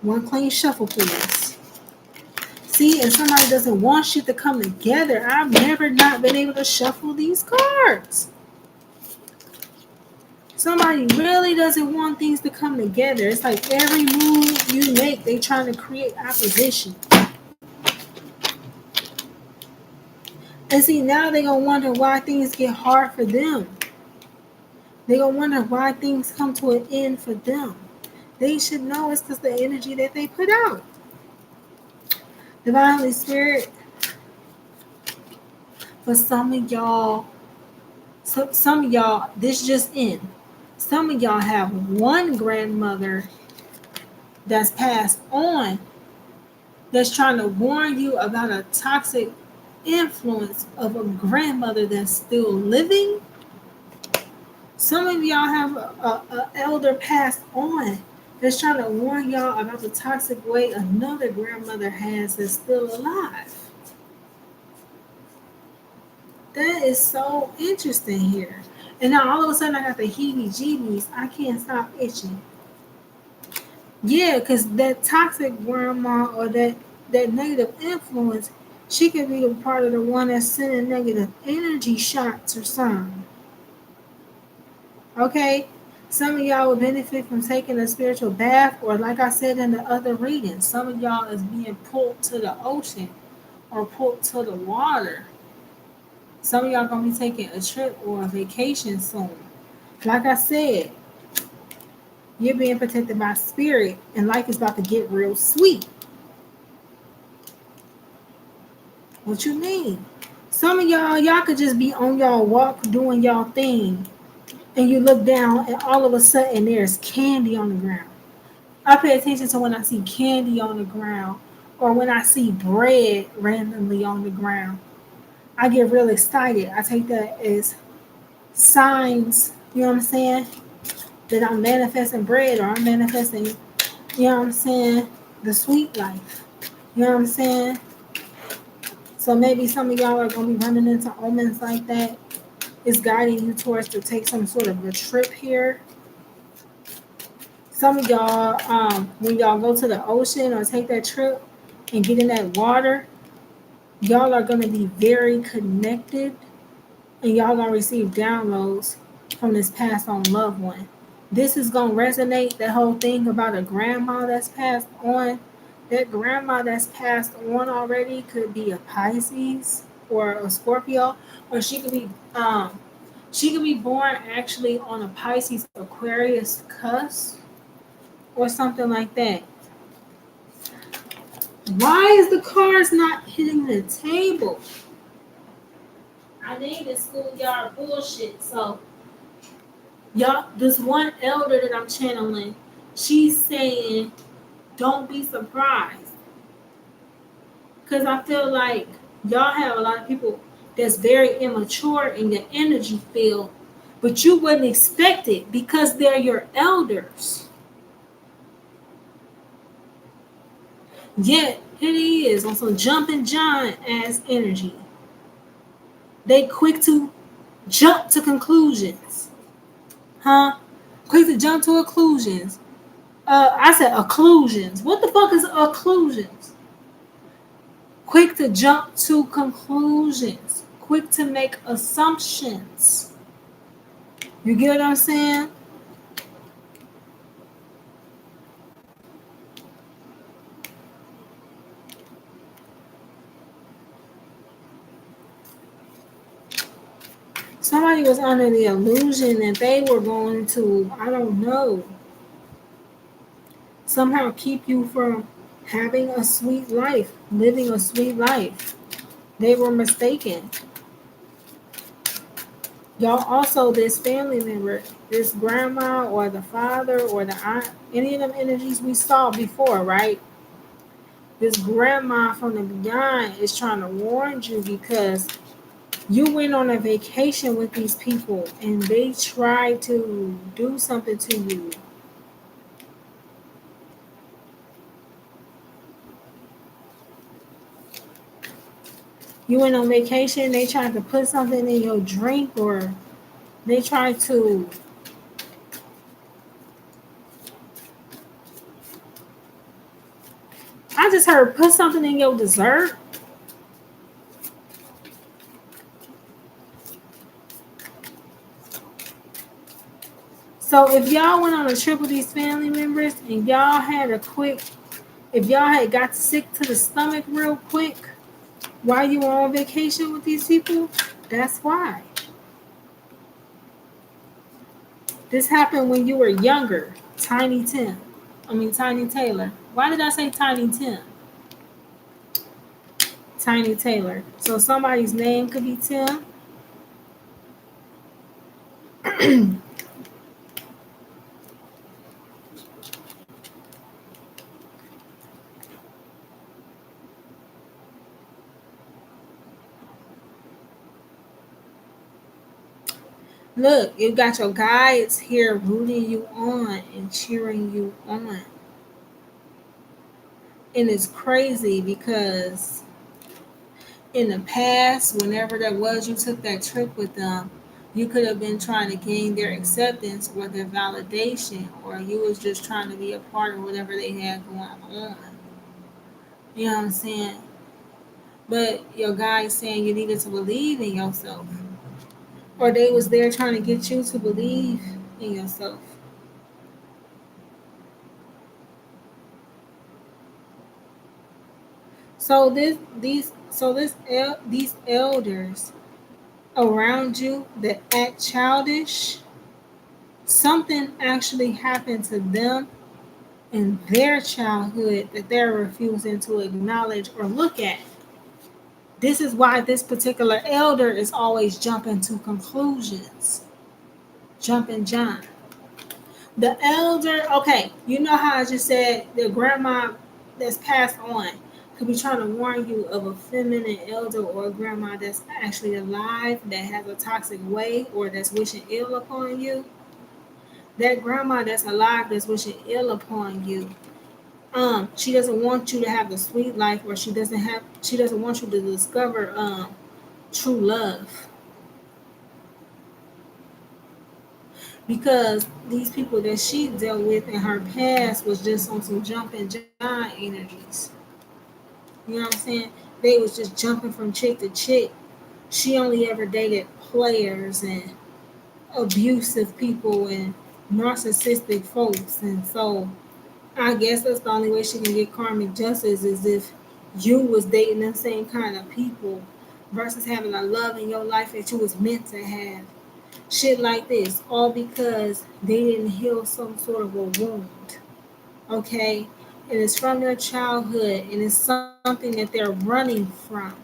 One clean shuffle, please. See, and somebody doesn't want shit to come together. I've never not been able to shuffle these cards. Somebody really doesn't want things to come together. It's like every move you make, they trying to create opposition. And see, now they gonna wonder why things get hard for them. They gonna wonder why things come to an end for them. They should know it's because the energy that they put out. Divine Holy Spirit, for some of y'all, this just in. Some of y'all have one grandmother that's passed on that's trying to warn you about a toxic influence of a grandmother that's still living. Some of y'all have a elder passed on that's trying to warn y'all about the toxic way another grandmother has that's still alive. That is so interesting here. And now all of a sudden I got the heebie-jeebies. I can't stop itching. Yeah, because that toxic grandma or that negative influence, she could be a part of the one that's sending negative energy shots or something. Okay? Some of y'all would benefit from taking a spiritual bath, or like I said in the other reading, some of y'all is being pulled to the ocean or pulled to the water. Some of y'all gonna be taking a trip or a vacation soon. Like I said, you're being protected by spirit, and life is about to get real sweet. What you mean? Some of y'all could just be on y'all walk doing y'all thing, and you look down, and all of a sudden there's candy on the ground. I pay attention to when I see candy on the ground, or when I see bread randomly on the ground. I get real excited. I take that as signs, you know what I'm saying, that I'm manifesting bread, or I'm manifesting, you know what I'm saying, the sweet life. You know what I'm saying? So maybe some of y'all are going to be running into omens like that. It's guiding you towards to take some sort of a trip here. Some of y'all, when y'all go to the ocean or take that trip and get in that water, y'all are going to be very connected, and y'all going to receive downloads from this passed on loved one. This is going to resonate, the whole thing about a grandma that's passed on. That grandma that's passed on already could be a Pisces or a Scorpio, or she could be born actually on a Pisces Aquarius cusp or something like that. Why is the cards not hitting the table? I named this schoolyard bullshit. So y'all, this one elder that I'm channeling, she's saying, don't be surprised. Because I feel like y'all have a lot of people that's very immature in your energy field, but you wouldn't expect it because they're your elders. Yet, here he is on some jumping giant ass energy. They quick to jump to conclusions. Huh? Quick to jump to conclusions. I said occlusions. What the fuck is occlusions? Quick to jump to conclusions. Quick to make assumptions. You get what I'm saying? Somebody was under the illusion that they were going to, I don't know, somehow keep you from having a sweet life, living a sweet life. They were mistaken. Y'all also, this family member, this grandma or the father or the aunt, any of them energies we saw before, right? This grandma from the beyond is trying to warn you because you went on a vacation with these people and they tried to do something to you. You went on vacation, they tried to put something in your drink, or they tried to. I just heard put something in your dessert. So if y'all went on a trip with these family members and y'all had a quick, if y'all had got sick to the stomach real quick while you were on vacation with these people, that's why. This happened when you were younger. Tiny Tim. Tiny Taylor. Why did I say Tiny Tim? Tiny Taylor. So somebody's name could be Tim. Look, you got your guides here rooting you on and cheering you on. And it's crazy because in the past, whenever that was you took that trip with them, you could have been trying to gain their acceptance or their validation, or you was just trying to be a part of whatever they had going on. You know what I'm saying? But your guy saying you needed to believe in yourself, or they was there trying to get you to believe in yourself. So these elders around you that act childish, something actually happened to them in their childhood that they're refusing to acknowledge or look at. This is why this particular elder is always jumping to conclusions. Jumping John. The elder, okay, you know how I just said the grandma that's passed on could be trying to warn you of a feminine elder or a grandma that's actually alive that has a toxic way or that's wishing ill upon you. That grandma that's alive that's wishing ill upon you, she doesn't want you to have the sweet life, or she doesn't want you to discover true love, because these people that she dealt with in her past was just on some jumping John energies. You know what I'm saying? They was just jumping from chick to chick. She only ever dated players and abusive people and narcissistic folks, and so I guess that's the only way she can get karmic justice is if you was dating them same kind of people versus having a love in your life that you was meant to have. Shit like this, all because they didn't heal some sort of a wound. Okay? And it's from their childhood and it's something that they're running from.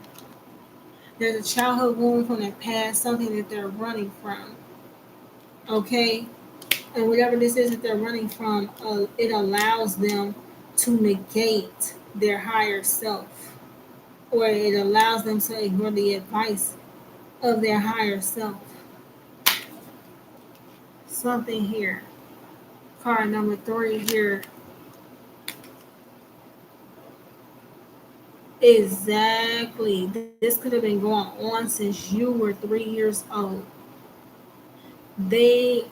There's a childhood wound from their past, something that they're running from. Okay? And whatever this is that they're running from, it allows them to negate their higher self, or it allows them to ignore the advice of their higher self. Something here. Card number 3 here. Exactly. This could have been going on since you were 3 years old. They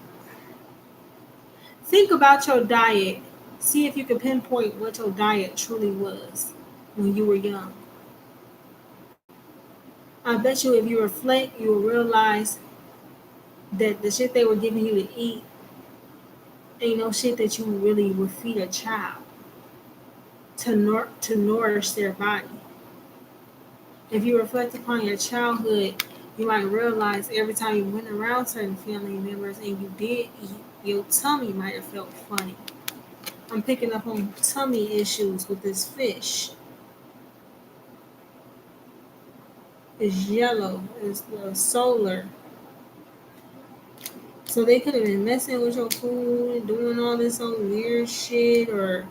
think about your diet. See if you can pinpoint what your diet truly was when you were young. I bet you if you reflect, you will realize that the shit they were giving you to eat ain't no shit that you really would feed a child to nourish their body. If you reflect upon your childhood, you might realize every time you went around certain family members and you did eat, your tummy might have felt funny. I'm picking up on tummy issues with this fish. It's yellow. It's the solar. So they could have been messing with your food, doing all this old weird shit, or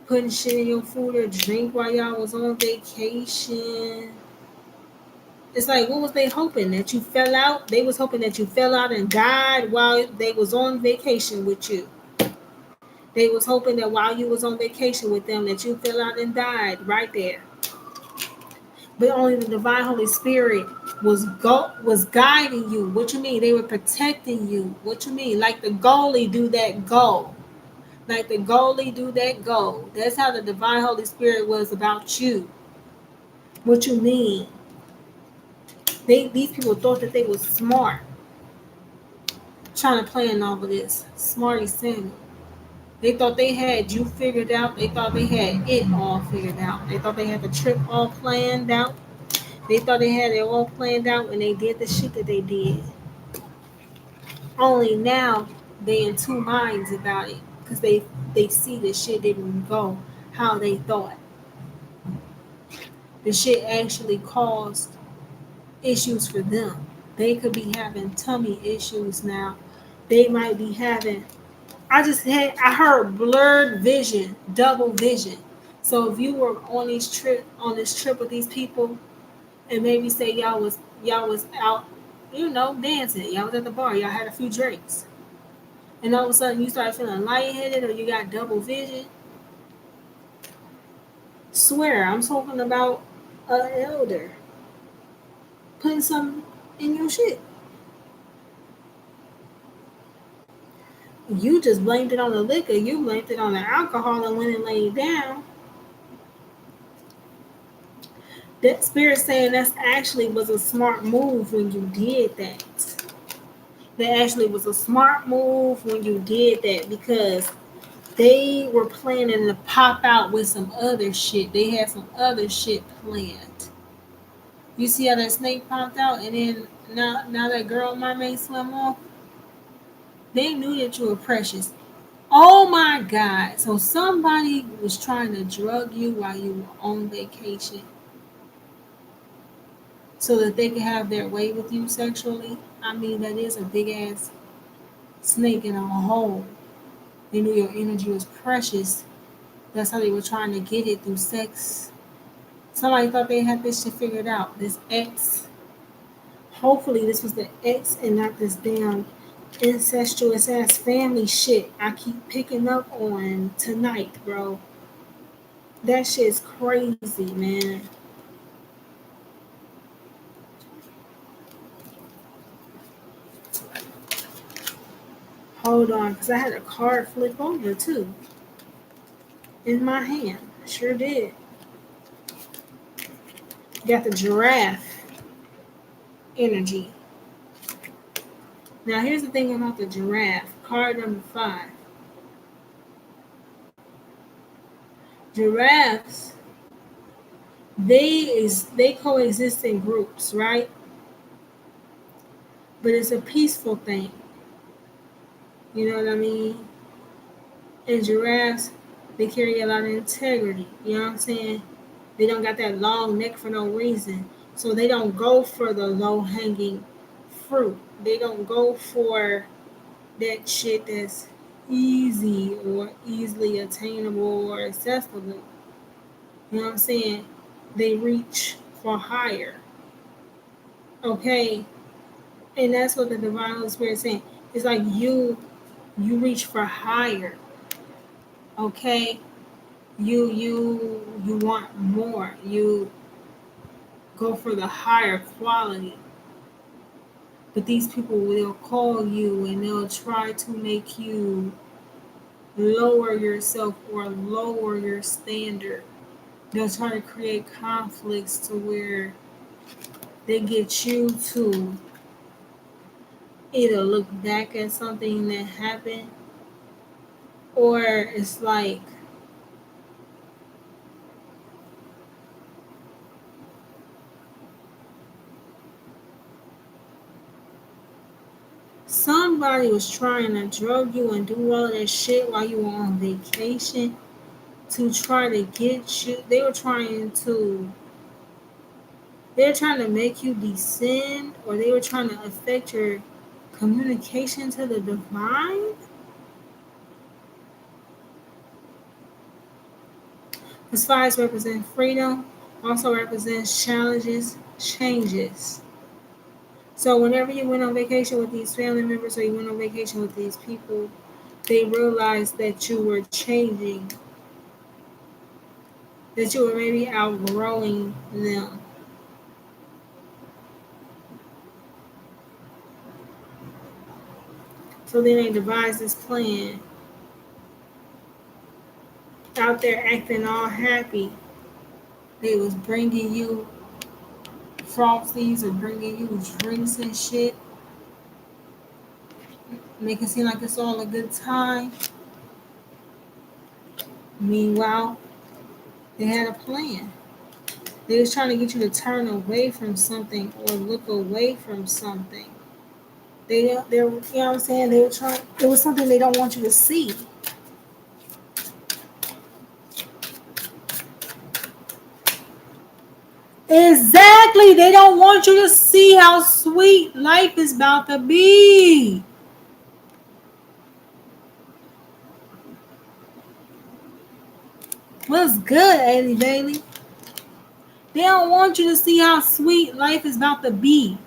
putting shit in your food or drink while y'all was on vacation. It's like, what was they hoping? That you fell out? They was hoping that you fell out and died while they was on vacation with you. They was hoping that while you was on vacation with them that you fell out and died right there. But only the divine Holy Spirit was guiding you. What you mean? They were protecting you. What you mean? Like the goalie do that goal. Like the goalie do that goal. That's how the divine Holy Spirit was about you. What you mean? These people thought that they was smart, trying to plan all of this. Smarty Samuel. They thought they had you figured out. They thought they had it all figured out. They thought they had the trip all planned out. They thought they had it all planned out when they did the shit that they did. Only now they in two minds about it because they see the shit didn't go how they thought. The shit actually caused issues for them. They could be having tummy issues now. They might be having. I heard blurred vision, double vision. So if you were on this trip with these people, and maybe say y'all was out, dancing, y'all was at the bar, y'all had a few drinks, and all of a sudden you started feeling lightheaded or you got double vision. Swear, I'm talking about an elder putting something in your shit. You just blamed it on the liquor. You blamed it on the alcohol and went and laid down. That spirit saying that's actually was a smart move when you did that. That actually was a smart move when you did that because they were planning to pop out with some other shit. They had some other shit planned. You see how that snake popped out and then now that girl mermaid swam off? They knew that you were precious. Oh my God. So somebody was trying to drug you while you were on vacation so that they could have their way with you sexually. I mean, that is a big ass snake in a hole. They knew your energy was precious. That's how they were trying to get it through sex. Somebody thought they had this shit figured out. This ex. Hopefully, this was the ex and not this damn incestuous ass family shit I keep picking up on tonight, bro. That shit's crazy, man. Hold on, because I had a card flip over too in my hand. Sure did. Got the giraffe energy. Now, here's the thing about the giraffe. Card number 5. Giraffes, they coexist in groups, right? But it's a peaceful thing. You know what I mean? And giraffes, they carry a lot of integrity. You know what I'm saying? They don't got that long neck for no reason. So they don't go for the low hanging fruit. They don't go for that shit that's easy or easily attainable or accessible. You know what I'm saying? They reach for higher. Okay? And that's what the divine Holy Spirit is saying. It's like you reach for higher. Okay? You want more. You go for the higher quality. But these people will call you and they'll try to make you lower yourself or lower your standard. They'll try to create conflicts to where they get you to either look back at something that happened or it's like Somebody was trying to drug you and do all that shit while you were on vacation to try to get you. They were trying to make you descend, or they were trying to affect your communication to the divine. The spies represent freedom, also represents challenges, changes. So whenever you went on vacation with these family members or you went on vacation with these people, they realized that you were changing, that you were maybe outgrowing them. So then they devised this plan out there acting all happy. They was bringing you frosties or bringing you drinks and shit, make it seem like it's all a good time. Meanwhile, they had a plan. They was trying to get you to turn away from something or look away from something. They were, you know what I'm saying? They were trying. It was something they don't want you to see. Exactly. They don't want you to see how sweet life is about to be. What's good, Eddie Bailey? They don't want you to see how sweet life is about to be.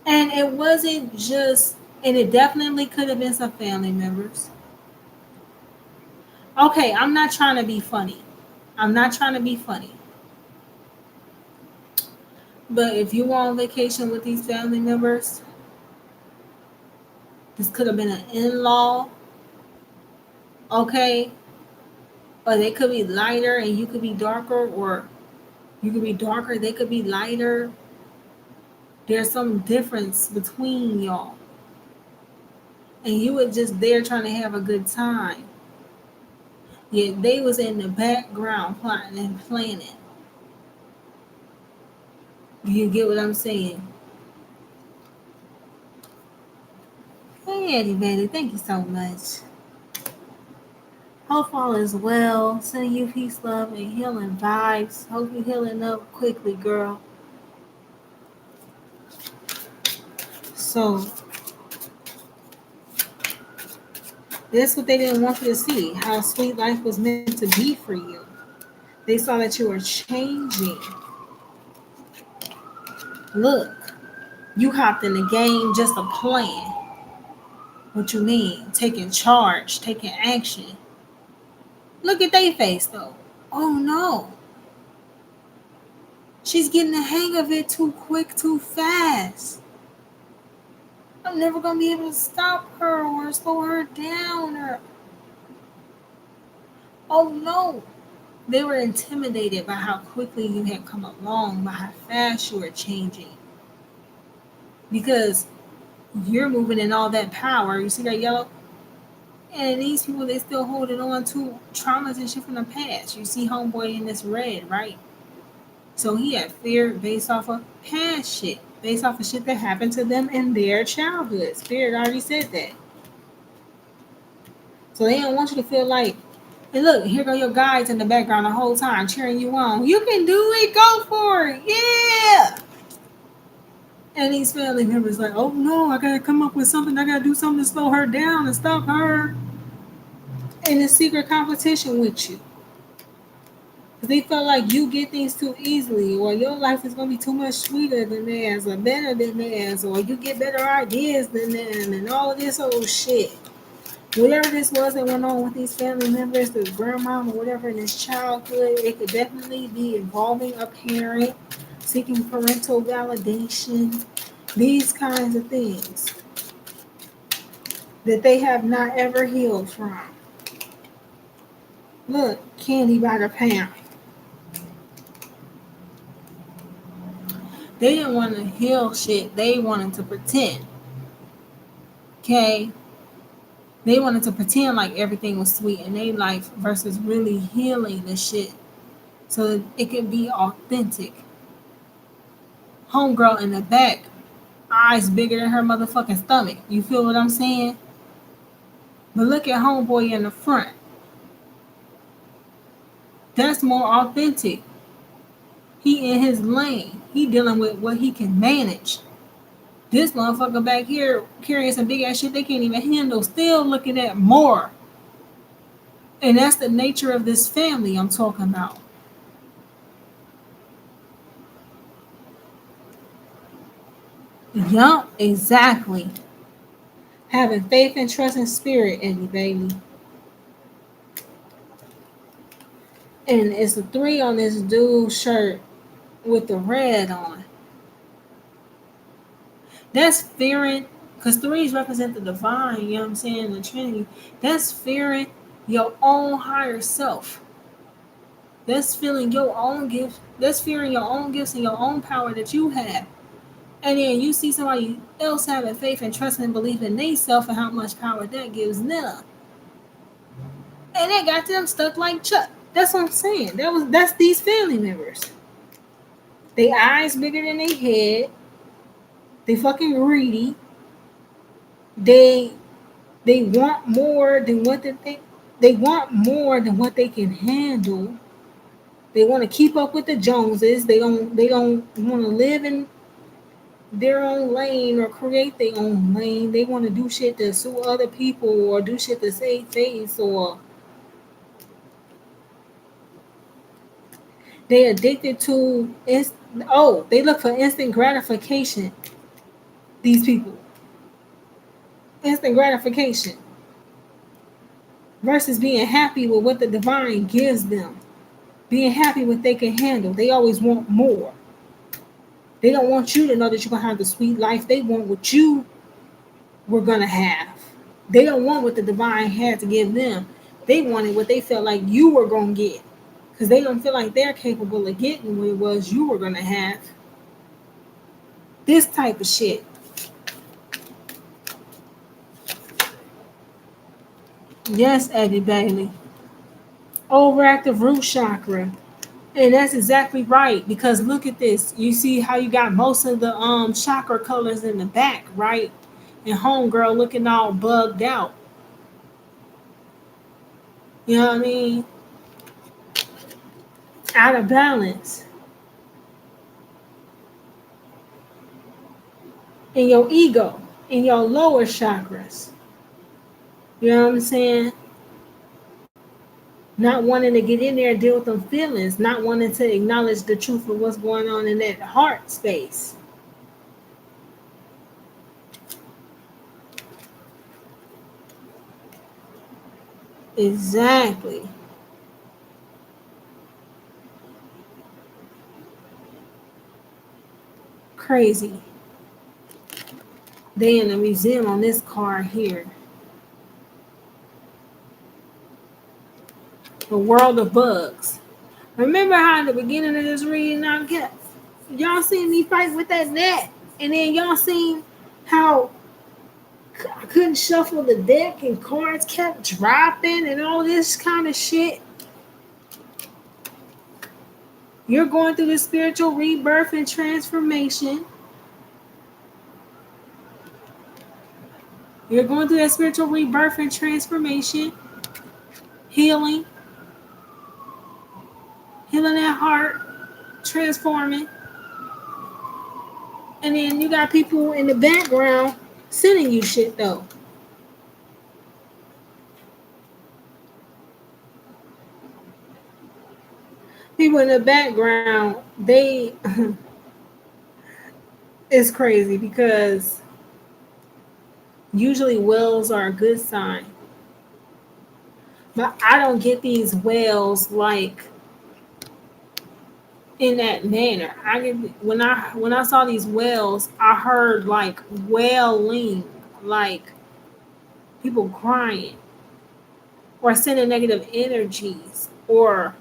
And it wasn't just, and it definitely could have been some family members. Okay, I'm not trying to be funny. I'm not trying to be funny. But if you were on vacation with these family members, this could have been an in-law, okay? Or they could be lighter and you could be darker, or you could be darker, they could be lighter. There's some difference between y'all. And you were just there trying to have a good time. Yet they was in the background plotting and planning. You get what I'm saying? Hey, Eddie Bailey, thank you so much. Hope all is well. Sending you peace, love, and healing vibes. Hope you're healing up quickly, girl. So, that's what they didn't want you to see, how sweet life was meant to be for you. They saw that you were changing. Look, you hopped in the game just a plan. What you mean? Taking charge, taking action. Look at their face though. Oh no. She's getting the hang of it too quick, too fast. I'm never gonna be able to stop her or slow her down or oh no. They were intimidated by how quickly you had come along, by how fast you were changing. Because you're moving in all that power. You see that yellow? And these people, they still holding on to traumas and shit from the past. You see homeboy in this red, right? So he had fear based off of past shit. Based off of shit that happened to them in their childhood. Spirit already said that. So they don't want you to feel like, hey, look, here go your guides in the background the whole time cheering you on. You can do it. Go for it. Yeah. And these family members like, oh no, I gotta come up with something. I gotta do something to slow her down and stop her in a secret competition with you. Because they felt like you get things too easily, or your life is gonna be too much sweeter than theirs, or better than theirs, or you get better ideas than them, and all of this old shit. Whatever this was that went on with these family members, the grandma or whatever in his childhood, it could definitely be involving a parent, seeking parental validation, these kinds of things that they have not ever healed from. Look, candy by the pound. They didn't want to heal shit. They wanted to pretend. Okay? They wanted to pretend like everything was sweet in their life versus really healing the shit so that it could be authentic. Homegirl in the back, eyes bigger than her motherfucking stomach. You feel what I'm saying? But look at homeboy in the front. That's more authentic. He in his lane. He dealing with what he can manage. This motherfucker back here carrying some big ass shit they can't even handle, still looking at more. And that's the nature of this family I'm talking about. Yup, exactly. Having faith and trust in spirit, Eddie baby. And it's a 3 on this dude's shirt with the red on. That's fearing, because threes represent the divine, you know what I'm saying, the Trinity. That's fearing your own higher self. That's feeling your own gifts. That's fearing your own gifts and your own power that you have. And then you see somebody else having faith and trust and belief in themselves and how much power that gives them. And they got them stuck like Chuck. That's what I'm saying. That's these family members. They eyes bigger than they head. They fucking greedy. They they want more than what they want more than what they can handle. They want to keep up with the Joneses. They don't want to live in their own lane or create their own lane. They want to do shit to sue other people or do shit to save face, or they addicted to they look for instant gratification. These people. Instant gratification versus being happy with what the divine gives them. Being happy with what they can handle. They always want more. They don't want you to know that you're going to have the sweet life. They want what you were going to have. They don't want what the divine had to give them. They wanted what they felt like you were going to get. Because they don't feel like they're capable of getting what it was you were going to have. This type of shit. Yes, Eddie Bailey. Overactive root chakra. And that's exactly right, because look at this. You see how you got most of the chakra colors in the back, right? And homegirl looking all bugged out. You know what I mean? Out of balance. In your ego, in your lower chakras. You know what I'm saying? Not wanting to get in there and deal with them feelings, not wanting to acknowledge the truth of what's going on in that heart space. Exactly. Crazy. They in a museum on this car here. The world of bugs. Remember how in the beginning of this reading I kept y'all seen me fight with that net, and then y'all seen how I couldn't shuffle the deck and cards kept dropping and all this kind of shit. You're going through the spiritual rebirth and transformation. You're going through that spiritual rebirth and transformation, healing that heart, transforming. And then you got people in the background sending you shit though. People in the background, they it's crazy because usually whales are a good sign. But I don't get these whales like in that manner. I get when I saw these whales, I heard like wailing, like people crying or sending negative energies, or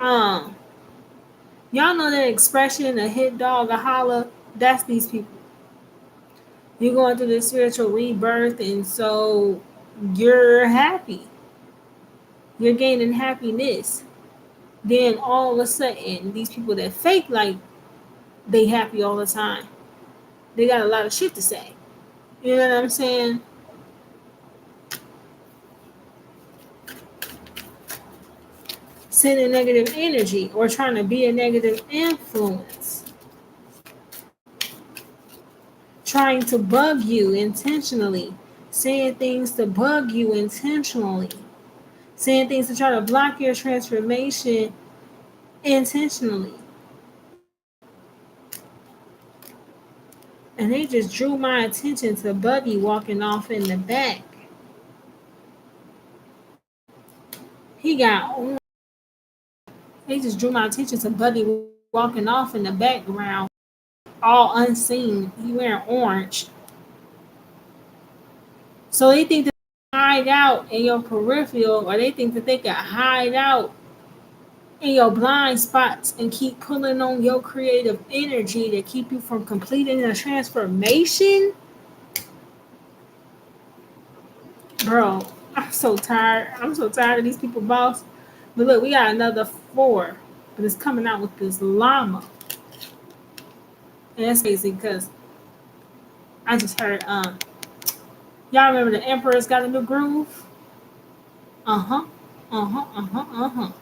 y'all know that expression, a hit dog, a holler. That's these people. You're going through this spiritual rebirth, and so you're happy. You're gaining happiness. Then all of a sudden, these people that fake like they happy all the time. They got a lot of shit to say. You know what I'm saying? Sending negative energy or trying to be a negative influence. Trying to bug you intentionally. Saying things to bug you intentionally. Saying things to try to block your transformation intentionally. And they just drew my attention to Buddy walking off in the back. He got on. They just drew my attention to Buddy walking off in the background, all unseen. He wearing orange. So they think that they hide out in your peripheral, or they think that they can hide out in your blind spots and keep pulling on your creative energy to keep you from completing a transformation. Bro, I'm so tired. I'm so tired of these people, boss. But look, we got another 4, but it's coming out with this llama. And that's crazy because I just heard, y'all remember the Emperor's Got a New Groove? Uh-huh. Uh-huh. Uh-huh. Uh-huh.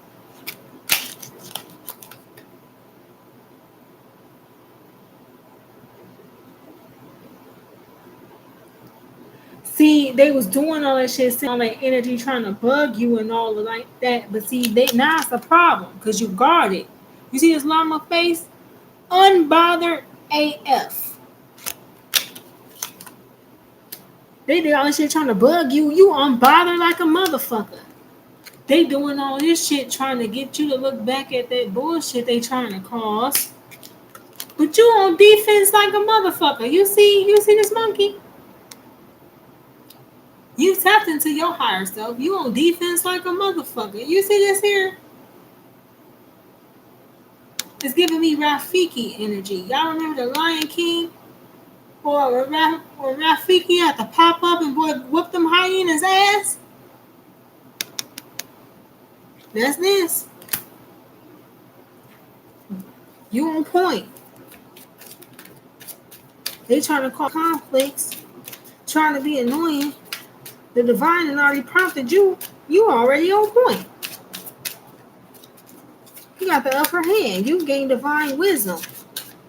See, they was doing all that shit, all that energy, trying to bug you and all of like that. But see, now it's a problem because you guarded. You see this llama face? Unbothered AF. They did all this shit trying to bug you. You unbothered like a motherfucker. They doing all this shit trying to get you to look back at that bullshit they trying to cause. But you on defense like a motherfucker. You see this monkey? You tapped into your higher self. You on defense like a motherfucker. You see this here? It's giving me Rafiki energy. Y'all remember the Lion King? Or Rafiki had to pop up and boy whoop them hyenas ass? That's this. You on point. They trying to cause conflicts, trying to be annoying. The divine had already prompted you. You already on point. You got the upper hand. You gain divine wisdom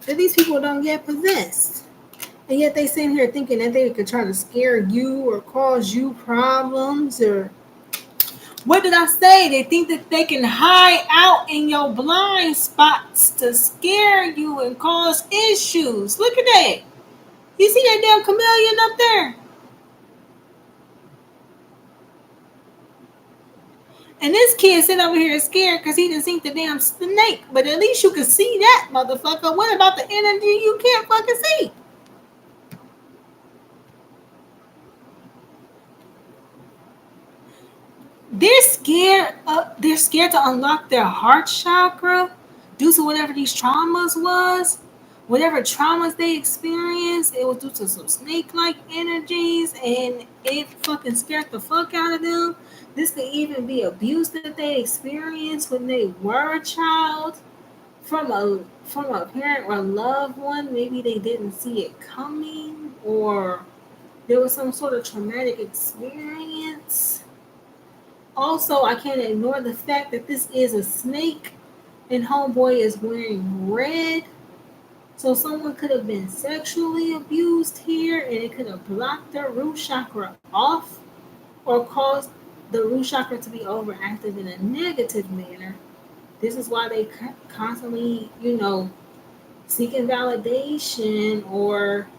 that these people don't yet possess. And yet they sitting here thinking that they could try to scare you or cause you problems or what did I say? They think that they can hide out in your blind spots to scare you and cause issues. Look at that. You see that damn chameleon up there? And this kid sitting over here scared because he didn't see the damn snake. But at least you can see that, motherfucker. What about the energy you can't fucking see? They're scared to unlock their heart chakra due to whatever these traumas was. Whatever traumas they experienced, it was due to some snake-like energies, and it fucking scared the fuck out of them. This could even be abuse that they experienced when they were a child from a parent or loved one. Maybe they didn't see it coming, or there was some sort of traumatic experience. Also, I can't ignore the fact that this is a snake and homeboy is wearing red. So someone could have been sexually abused here and it could have blocked their root chakra off or caused the root chakra to be overactive in a negative manner. This is why they constantly, seeking validation or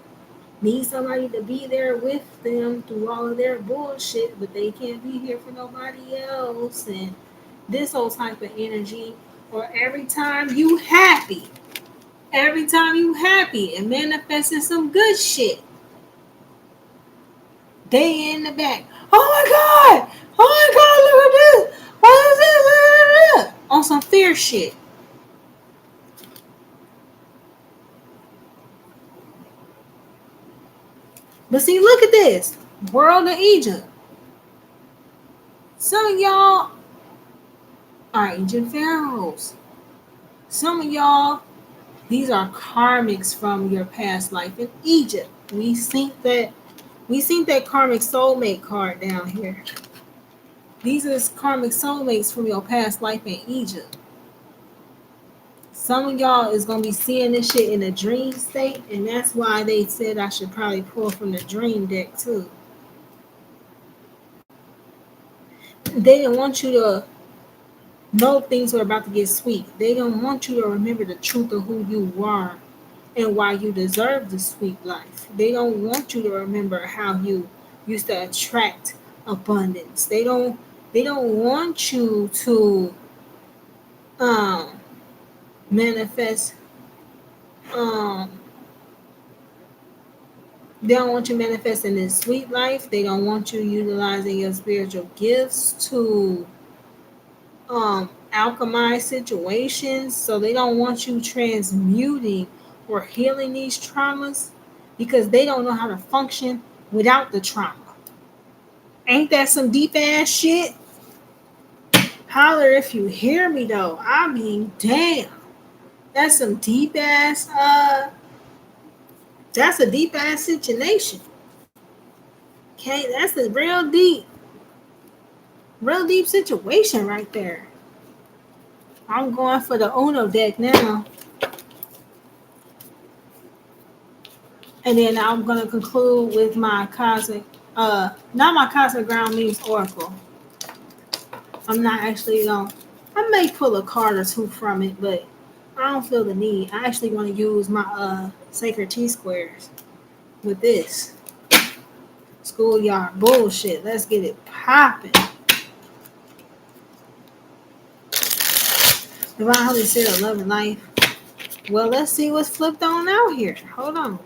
need somebody to be there with them through all of their bullshit, but they can't be here for nobody else. And this whole type of energy, or every time you happy and manifesting some good shit, they in the back. Oh my God! Oh my God! Look at this! What is this? On some fear shit. But see, look at this. World of Egypt. Some of y'all are ancient pharaohs. Some of y'all These are karmics from your past life in Egypt. We think that karmic soulmate card down here. These are karmic soulmates from your past life in Egypt. Some of y'all is gonna be seeing this shit in a dream state, and that's why they said I should probably pull from the dream deck too. They didn't want you to know things were about to get sweet. They don't want you to remember the truth of who you are and why you deserve the sweet life. They don't want you to remember how you used to attract abundance. They don't want you to um manifest um they don't want you manifesting this sweet life. They don't want you utilizing your spiritual gifts to alchemize situations. So they don't want you transmuting or healing these traumas because they don't know how to function without the trauma. Ain't that some deep ass shit? Holler if you hear me though. I mean, damn. That's some deep ass that's a deep ass situation. Okay, that's a real deep situation right there. I'm going for the Uno deck now. And then I'm gonna conclude with my cosmic not my cosmic ground means oracle. I'm not actually going I may pull a card or two from it, but I don't feel the need. I actually want to use my sacred T squares with this. Schoolyard bullshit. Let's get it popping. Divine Holy Spirit, love and life. Well, let's see what's flipped on out here. Hold on.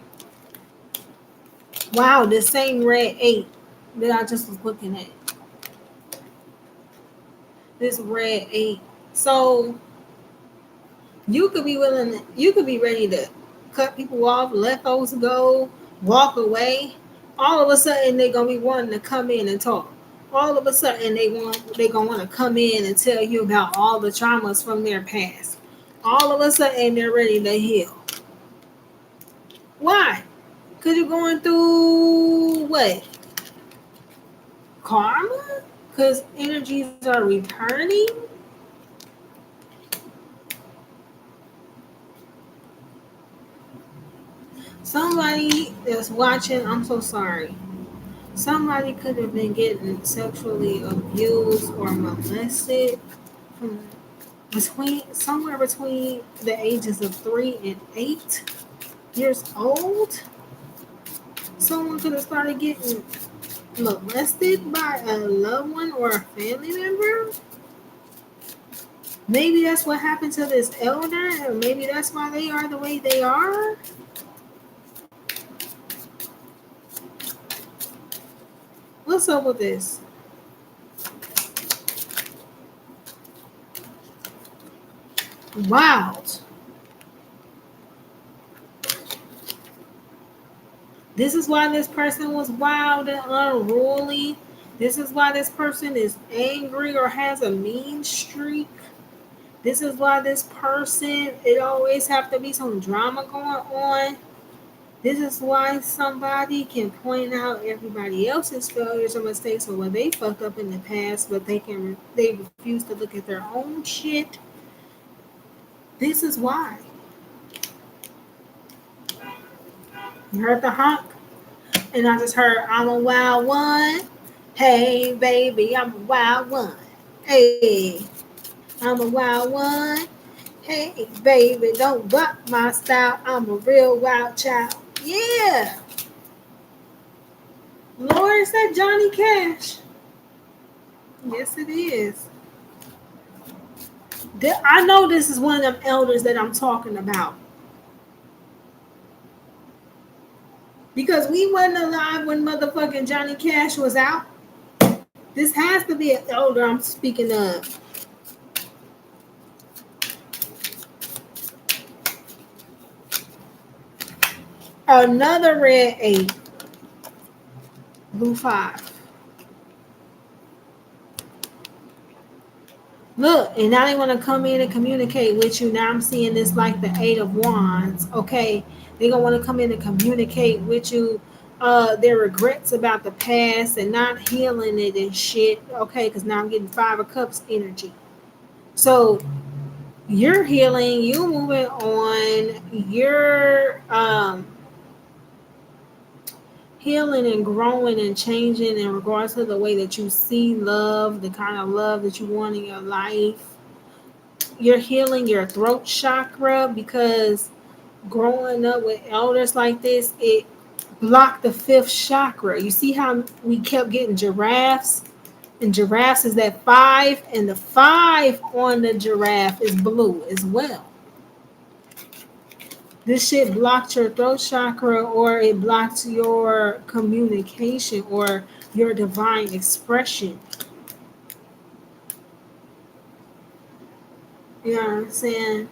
Wow, the same red 8 that I just was looking at. This red 8. So you could be ready to cut people off, let folks go, walk away. All of a sudden they're gonna be wanting to come in and talk. All of a sudden they gonna want to come in and tell you about all the traumas from their past. All of a sudden they're ready to heal. Why? Because you're going through what? Karma? Because energies are returning? Somebody that's watching, I'm so sorry. Somebody could have been getting sexually abused or molested from somewhere between the ages of 3 and 8 years old. Someone could have started getting molested by a loved one or a family member. Maybe that's what happened to this elder, or maybe that's why they are the way they are. What's up with this? Wow. This is why this person was wild and unruly. This is why this person is angry or has a mean streak. This is why this person, it always have to be some drama going on. This is why somebody can point out everybody else's failures or mistakes or what they fucked up in the past, but they refuse to look at their own shit. This is why. You heard the honk? And I just heard, I'm a wild one. Hey, baby, I'm a wild one. Hey, I'm a wild one. Hey, baby, don't buck my style. I'm a real wild child. Yeah. Lord, is that Johnny Cash? Yes, it is. I know this is one of them elders that I'm talking about. Because we wasn't alive when motherfucking Johnny Cash was out. This has to be an elder I'm speaking of. Another red 8. Blue 5. Look, and now they want to come in and communicate with you. Now I'm seeing this like the Eight of Wands. Okay, they're gonna want to come in and communicate with you. Their regrets about the past and not healing it and shit. Okay, because now I'm getting Five of Cups energy. So you're healing. You moving on. You're healing and growing and changing in regards to the way that you see love, the kind of love that you want in your life. You're healing your throat chakra because growing up with elders like this, it blocked the fifth chakra. You see how we kept getting giraffes? And giraffes is that five, and the five on the giraffe is blue as well. This shit blocked your throat chakra, or it blocked your communication or your divine expression. You know what I'm saying?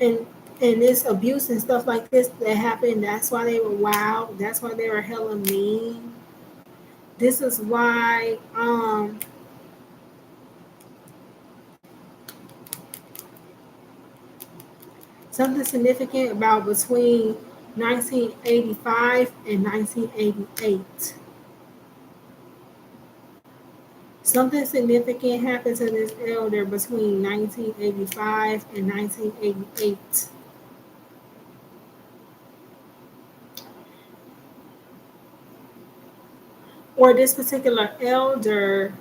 And this abuse and stuff like this that happened, that's why they were wild. That's why they were hella mean. This is why something significant about between 1985 and 1988. Something significant happened to this elder between 1985 and 1988. Or this particular elder,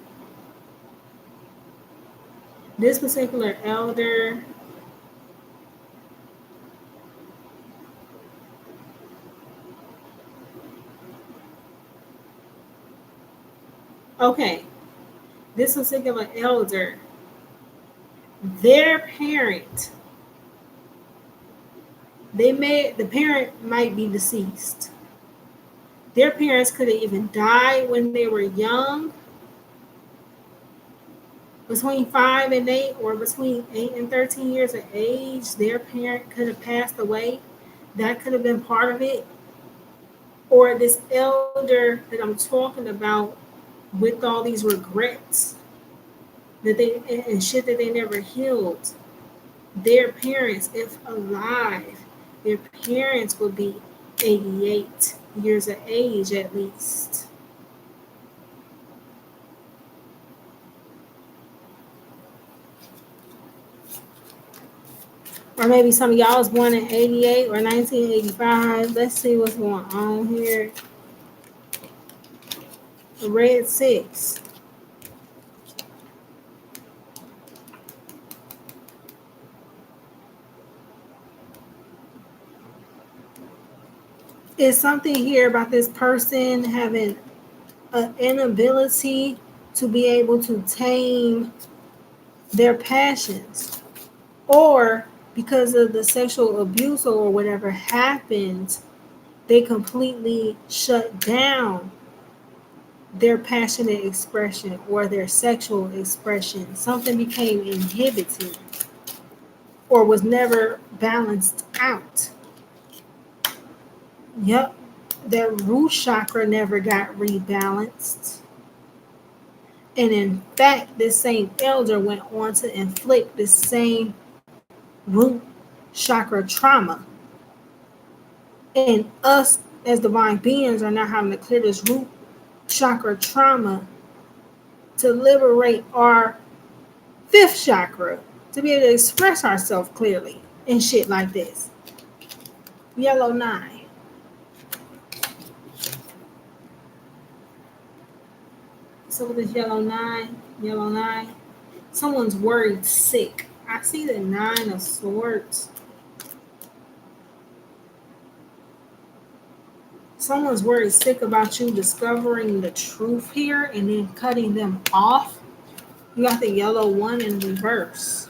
okay, this particular elder, their parent, the parent might be deceased. Their parents could have even died when they were young, between 5 and 8, or between 8 and 13 years of age. Their parent could have passed away. That could have been part of it. Or this elder that I'm talking about with all these regrets that they and shit that they never healed. Their parents, if alive, their parents would be 88 years of age at least. Or maybe some of y'all was born in 88 or 1985. Let's see what's going on here. The red six. Is something here about this person having an inability to be able to tame their passions, or because of the sexual abuse or whatever happened, they completely shut down their passionate expression or their sexual expression. Something became inhibited or was never balanced out. Yep, their root chakra never got rebalanced. And in fact, this same elder went on to inflict the same root chakra trauma. And us as divine beings are now having to clear this root chakra trauma to liberate our fifth chakra to be able to express ourselves clearly and shit like this. Yellow 9. So with this yellow 9, someone's worried sick. I see the 9 of Swords. Someone's worried sick about you discovering the truth here and then cutting them off. You got the yellow 1 in reverse.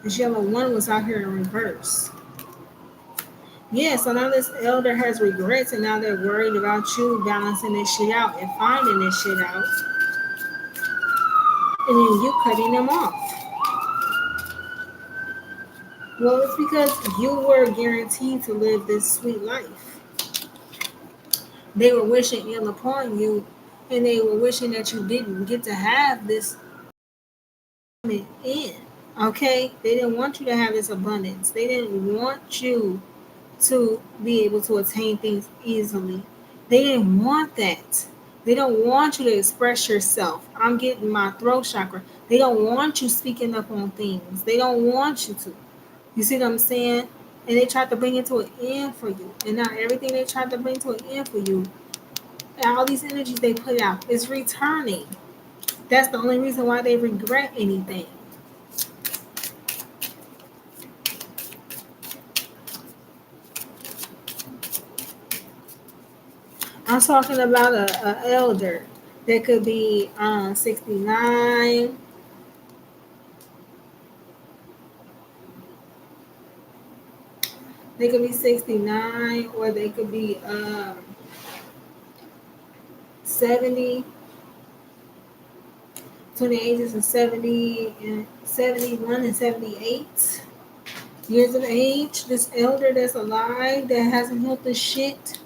This yellow 1 was out here in reverse. Yeah, so now this elder has regrets and now they're worried about you balancing this shit out and finding this shit out. And then you cutting them off. Well, it's because you were guaranteed to live this sweet life. They were wishing ill upon you and they were wishing that you didn't get to have this in. Okay? They didn't want you to have this abundance. They didn't want you to be able to attain things easily. They didn't want that. They don't want you to express yourself. I'm getting my throat chakra. They don't want you speaking up on things. They don't want you to. You see what I'm saying? And they tried to bring it to an end for you. And now everything they tried to bring to an end for you, and all these energies they put out, is returning. That's the only reason why they regret anything. I'm talking about a elder that could be 69. They could be 69, or they could be 70, between the ages of 70 and 71 and 78 years of age. This elder that's alive that hasn't healed the shit.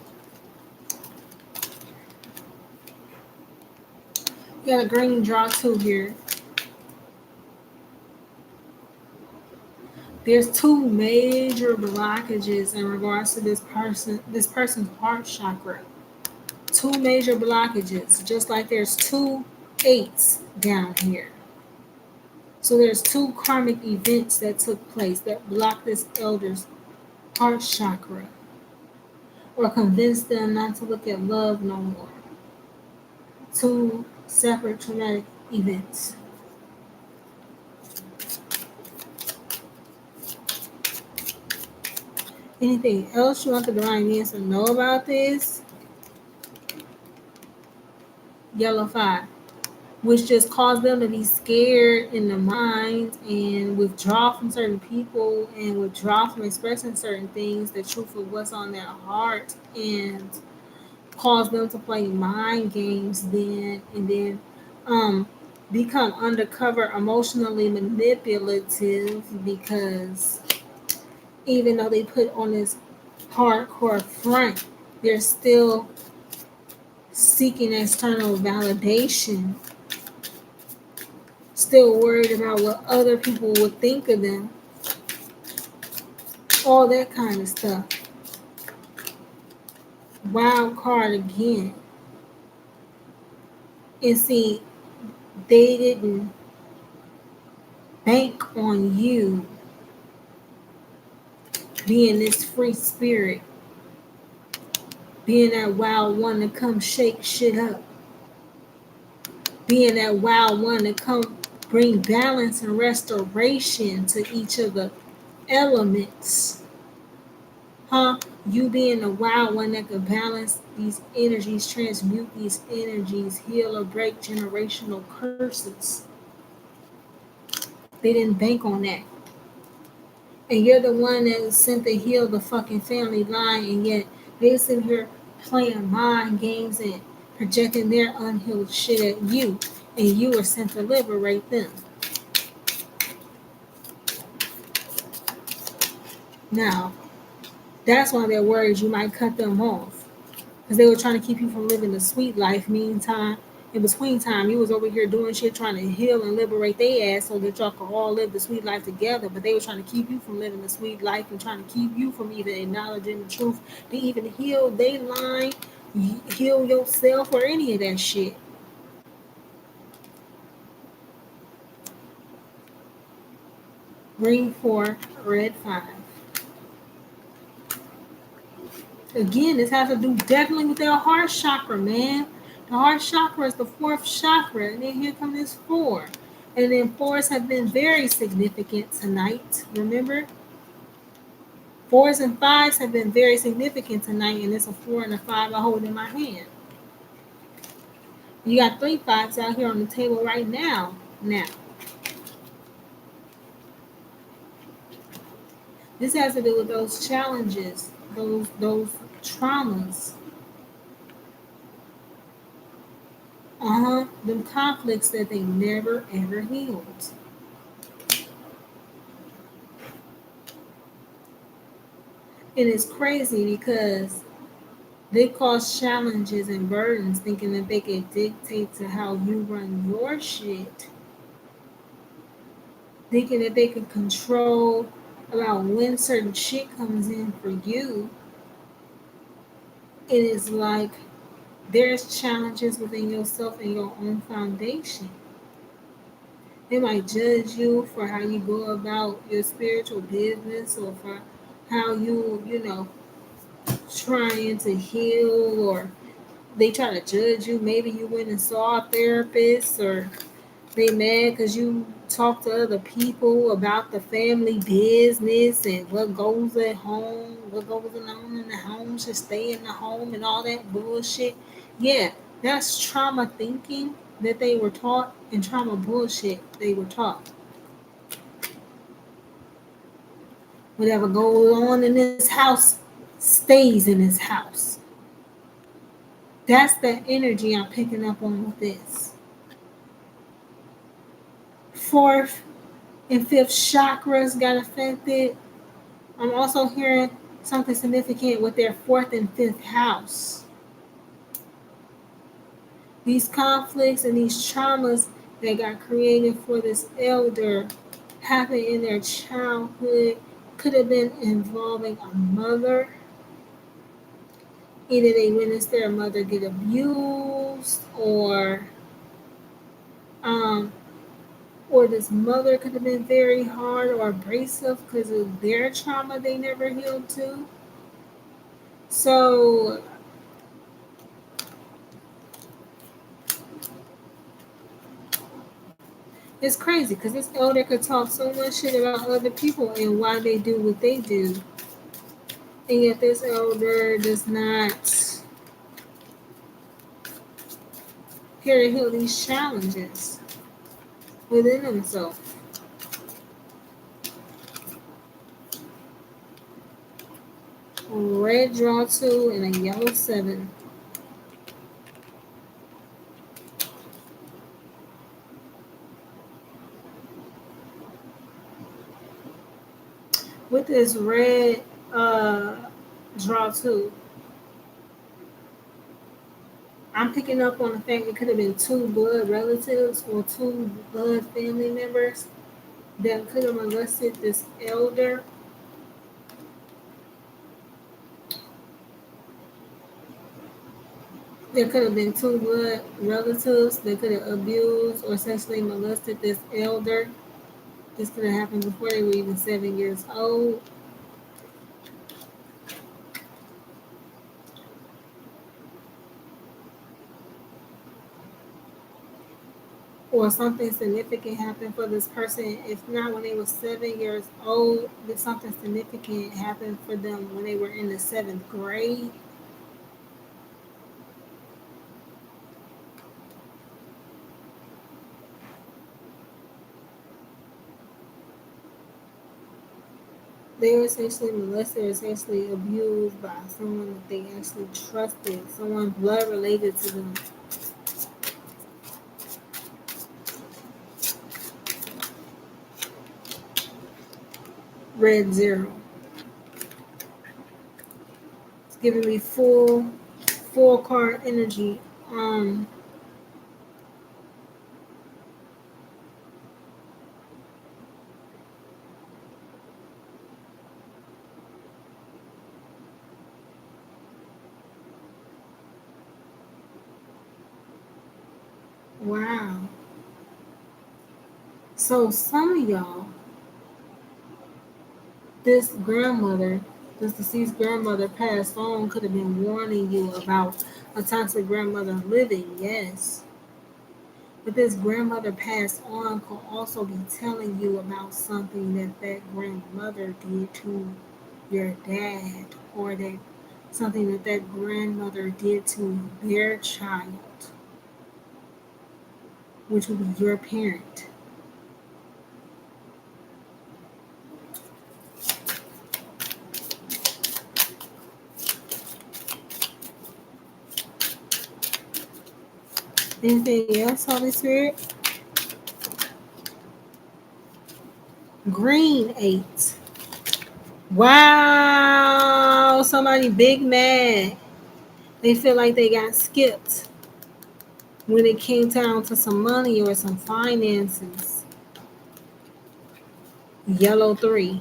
You got a green draw too here. There's two major blockages in regards to this person's heart chakra. Two major blockages, just like there's two eights down here. So there's two karmic events that took place that blocked this elder's heart chakra, or convinced them not to look at love no more. Two separate traumatic events. Anything else you want the divine beings to know about this? Yellow 5, which just caused them to be scared in the mind and withdraw from certain people and withdraw from expressing certain things, the truth of what's on their heart, and cause them to play mind games then, and then become undercover emotionally manipulative, because even though they put on this hardcore front, they're still seeking external validation, still worried about what other people would think of them, all that kind of stuff. Wild card again. And see, they didn't bank on you being this free spirit, being that wild one to come shake shit up, being that wild one to come bring balance and restoration to each of the elements. Huh? You being the wild one that could balance these energies, transmute these energies, heal or break generational curses. They didn't bank on that. And you're the one that was sent to heal the fucking family line, and yet they sit here playing mind games and projecting their unhealed shit at you, and you were sent to liberate them. Now, that's why they're worried you might cut them off, because they were trying to keep you from living the sweet life. Meantime, in between time, you was over here doing shit, trying to heal and liberate their ass so that y'all could all live the sweet life together. But they were trying to keep you from living the sweet life and trying to keep you from even acknowledging the truth, to even heal their line, heal yourself, or any of that shit. Green 4, red 5. Again, this has to do definitely with their heart chakra, man. The heart chakra is the fourth chakra, and then here comes this 4. And then 4s have been very significant tonight. Remember? 4s and 5s have been very significant tonight, and it's a 4 and a 5 I hold in my hand. You got 3 5s out here on the table right now. Now, this has to do with those challenges, those traumas. Them conflicts that they never ever healed. And it's crazy because They cause challenges and burdens thinking that they could dictate to how you run your shit. Thinking that they could control about when certain shit comes in for you. It is like there's challenges within yourself and your own foundation. They might judge you for how you go about your spiritual business or for how you trying to heal, or they try to judge you. Maybe you went and saw a therapist, or they mad because you talk to other people about the family business and what goes at home, what goes on in the home should stay in the home and all that bullshit. Yeah, that's trauma thinking that they were taught and trauma bullshit they were taught. Whatever goes on in this house stays in this house. That's the energy I'm picking up on with this. Fourth and fifth chakras got affected. I'm also hearing something significant with their fourth and fifth house. These conflicts and these traumas that got created for this elder happened in their childhood, could have been involving a mother. Either they witnessed their mother get abused, um, or this mother could have been very hard or abrasive because of their trauma they never healed to. So it's crazy because this elder could talk so much shit about other people and why they do what they do. And yet this elder does not care to heal these challenges within himself. Red draw 2 and a yellow 7. With this red draw 2, I'm picking up on the fact it could have been two blood relatives or two blood family members that could have molested this elder. There could have been two blood relatives that could have abused or sexually molested this elder. This could have happened before they were even 7 years old. Or something significant happened for this person. If not when they were 7 years old, then something significant happened for them when they were in the 7th grade. They were essentially molested or essentially abused by someone that they actually trusted, someone blood related to them. Red 0. It's giving me full card energy. Wow. So some of y'all, this grandmother, this deceased grandmother passed on, could have been warning you about a toxic grandmother living, yes. But this grandmother passed on could also be telling you about something that that grandmother did to your dad, or that something that that grandmother did to their child, which would be your parent. Anything else, Holy Spirit? Green 8. Wow, somebody big mad. They feel like they got skipped when it came down to some money or some finances. Yellow 3.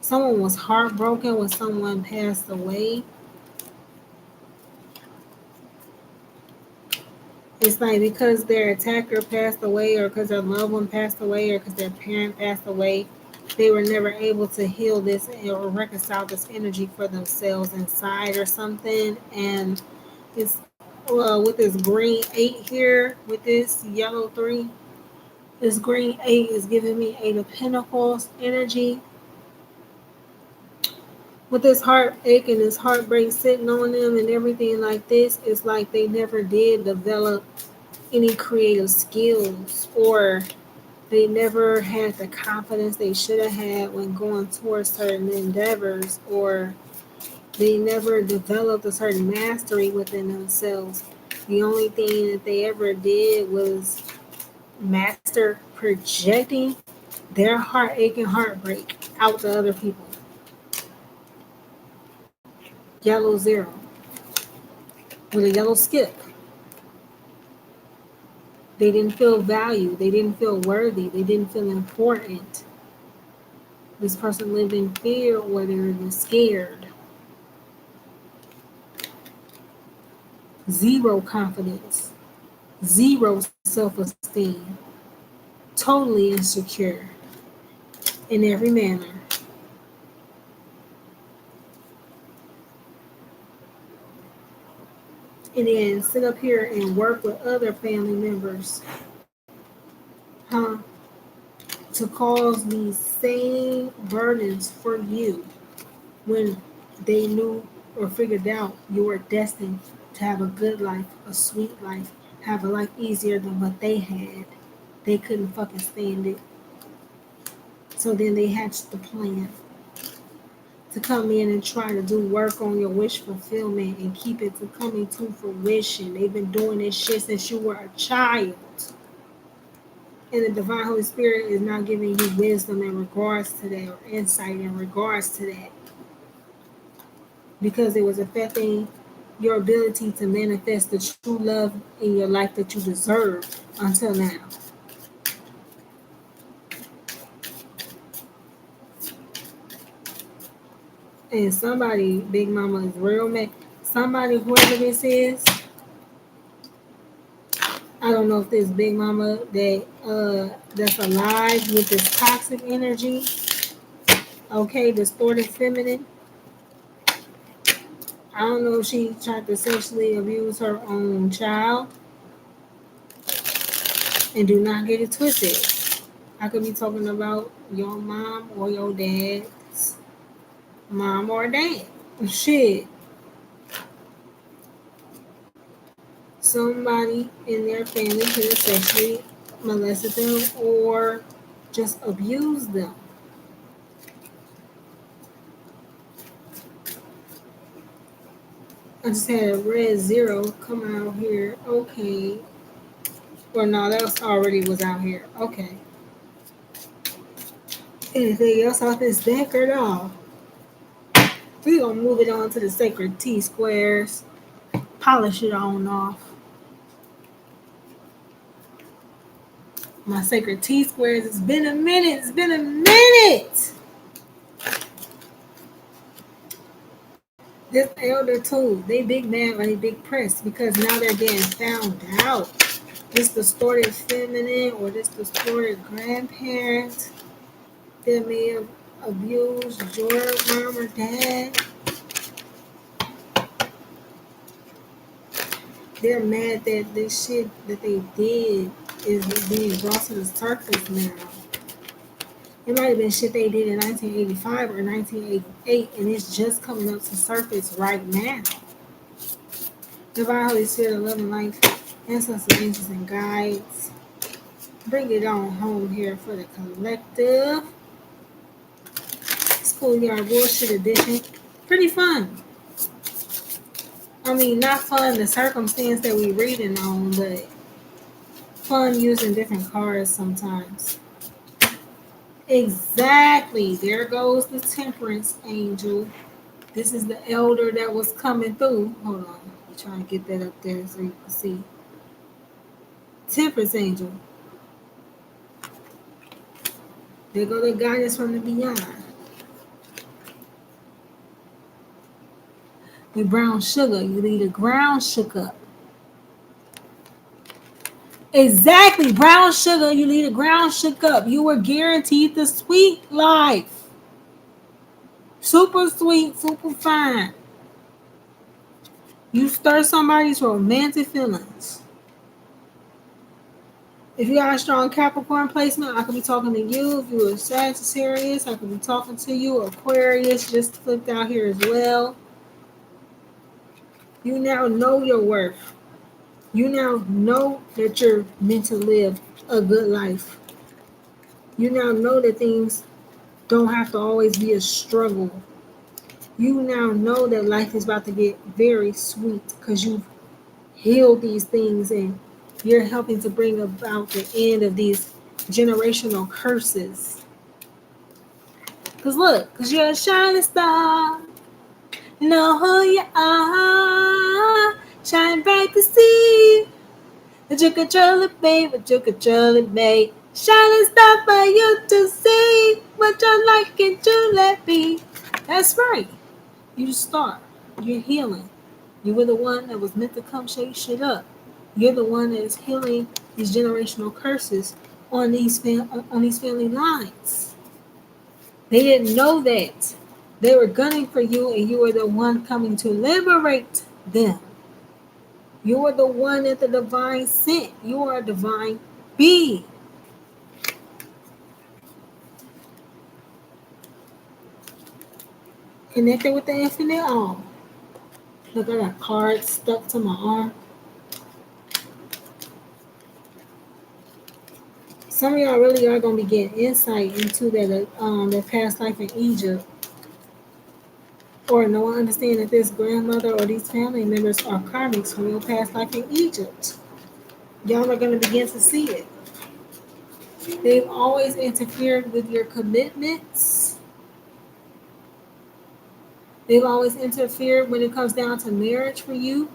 Someone was heartbroken when someone passed away. It's like because their attacker passed away, or because their loved one passed away, or because their parent passed away, they were never able to heal this or reconcile this energy for themselves inside or something. And it's with this green 8 here, with this yellow 3, this green 8 is giving me 8 of Pentacles energy. With this heartache and this heartbreak sitting on them and everything like this, it's like they never did develop any creative skills, or they never had the confidence they should have had when going towards certain endeavors, or they never developed a certain mastery within themselves. The only thing that they ever did was master projecting their heartache and heartbreak out to other people. Yellow 0 with a yellow skip. They didn't feel valued. They didn't feel worthy. They didn't feel important. This person lived in fear, or they were scared. 0 confidence. 0 self-esteem. Totally insecure in every manner. And then sit up here and work with other family members, to cause these same burdens for you when they knew or figured out you were destined to have a good life, a sweet life, have a life easier than what they had. They couldn't fucking stand it. So then they hatched the plan to come in and try to do work on your wish fulfillment and keep it to coming to fruition. They've been doing this shit since you were a child. And the Divine Holy Spirit is now giving you wisdom in regards to that, or insight in regards to that. Because it was affecting your ability to manifest the true love in your life that you deserve until now. And somebody, Big Mama, is real mad. Somebody, whoever this is, I don't know if this Big Mama that's alive with this toxic energy, okay, distorted feminine. I don't know if she tried to sexually abuse her own child. And do not get it twisted. I could be talking about your mom or your dad's mom or dad. Shit. Somebody in their family could have sexually molested them or just abused them. I just had a red 0 come out here. Okay. Well, no, that was already was out here. Okay. Anything else off this deck or no? We're going to move it on to the sacred T squares. Polish it on off. My sacred T squares. It's been a minute. It's been a minute. This elder too, they big mad or they big pressed because now they're getting found out. This distorted feminine or this distorted grandparent that may have abused your mom or dad. They're mad that this shit that they did is being brought to the surface now. It might have been shit they did in 1985 or 1988, and it's just coming up to surface right now. Divine Holy Spirit of love and life, ancestors, angels, and guides, bring it on home here for the collective. Schoolyard Bullshit edition. Pretty fun. I mean, not fun the circumstance that we reading on, but fun using different cards sometimes. Exactly. There goes the temperance angel. This is the elder that was coming through. Hold on. I'm trying to get that up there so you can see. Temperance angel. There go the guidance from the beyond. With brown sugar, you leave the ground shook up. Exactly, brown sugar, you leave the ground shook up. You were guaranteed the sweet life. Super sweet, super fine. You stir somebody's romantic feelings. If you got a strong Capricorn placement, I could be talking to you. If you're a Sagittarius, I could be talking to you. Aquarius just flipped out here as well. You now know your worth. You now know that you're meant to live a good life. You now know that things don't have to always be a struggle. You now know that life is about to get very sweet because you've healed these things and you're helping to bring about the end of these generational curses. Because look, because you're a shining star. Know who you are. Shine bright to see. But you control it, babe. But you control it, babe. Shining star for you to see. What you like it, you let be. That's right. You the star. You're healing. You were the one that was meant to come shake shit up. You're the one that is healing these generational curses on these family lines. They didn't know that. They were gunning for you, and you were the one coming to liberate them. You are the one that the divine sent. You are a divine being. Connected with the infinite all. Look, I got cards stuck to my arm. Some of y'all really are going to be getting insight into that past life in Egypt. Or no one understand that this grandmother or these family members are karmics from your past life in Egypt. Y'all are going to begin to see it. They've always interfered with your commitments. They've always interfered when it comes down to marriage for you.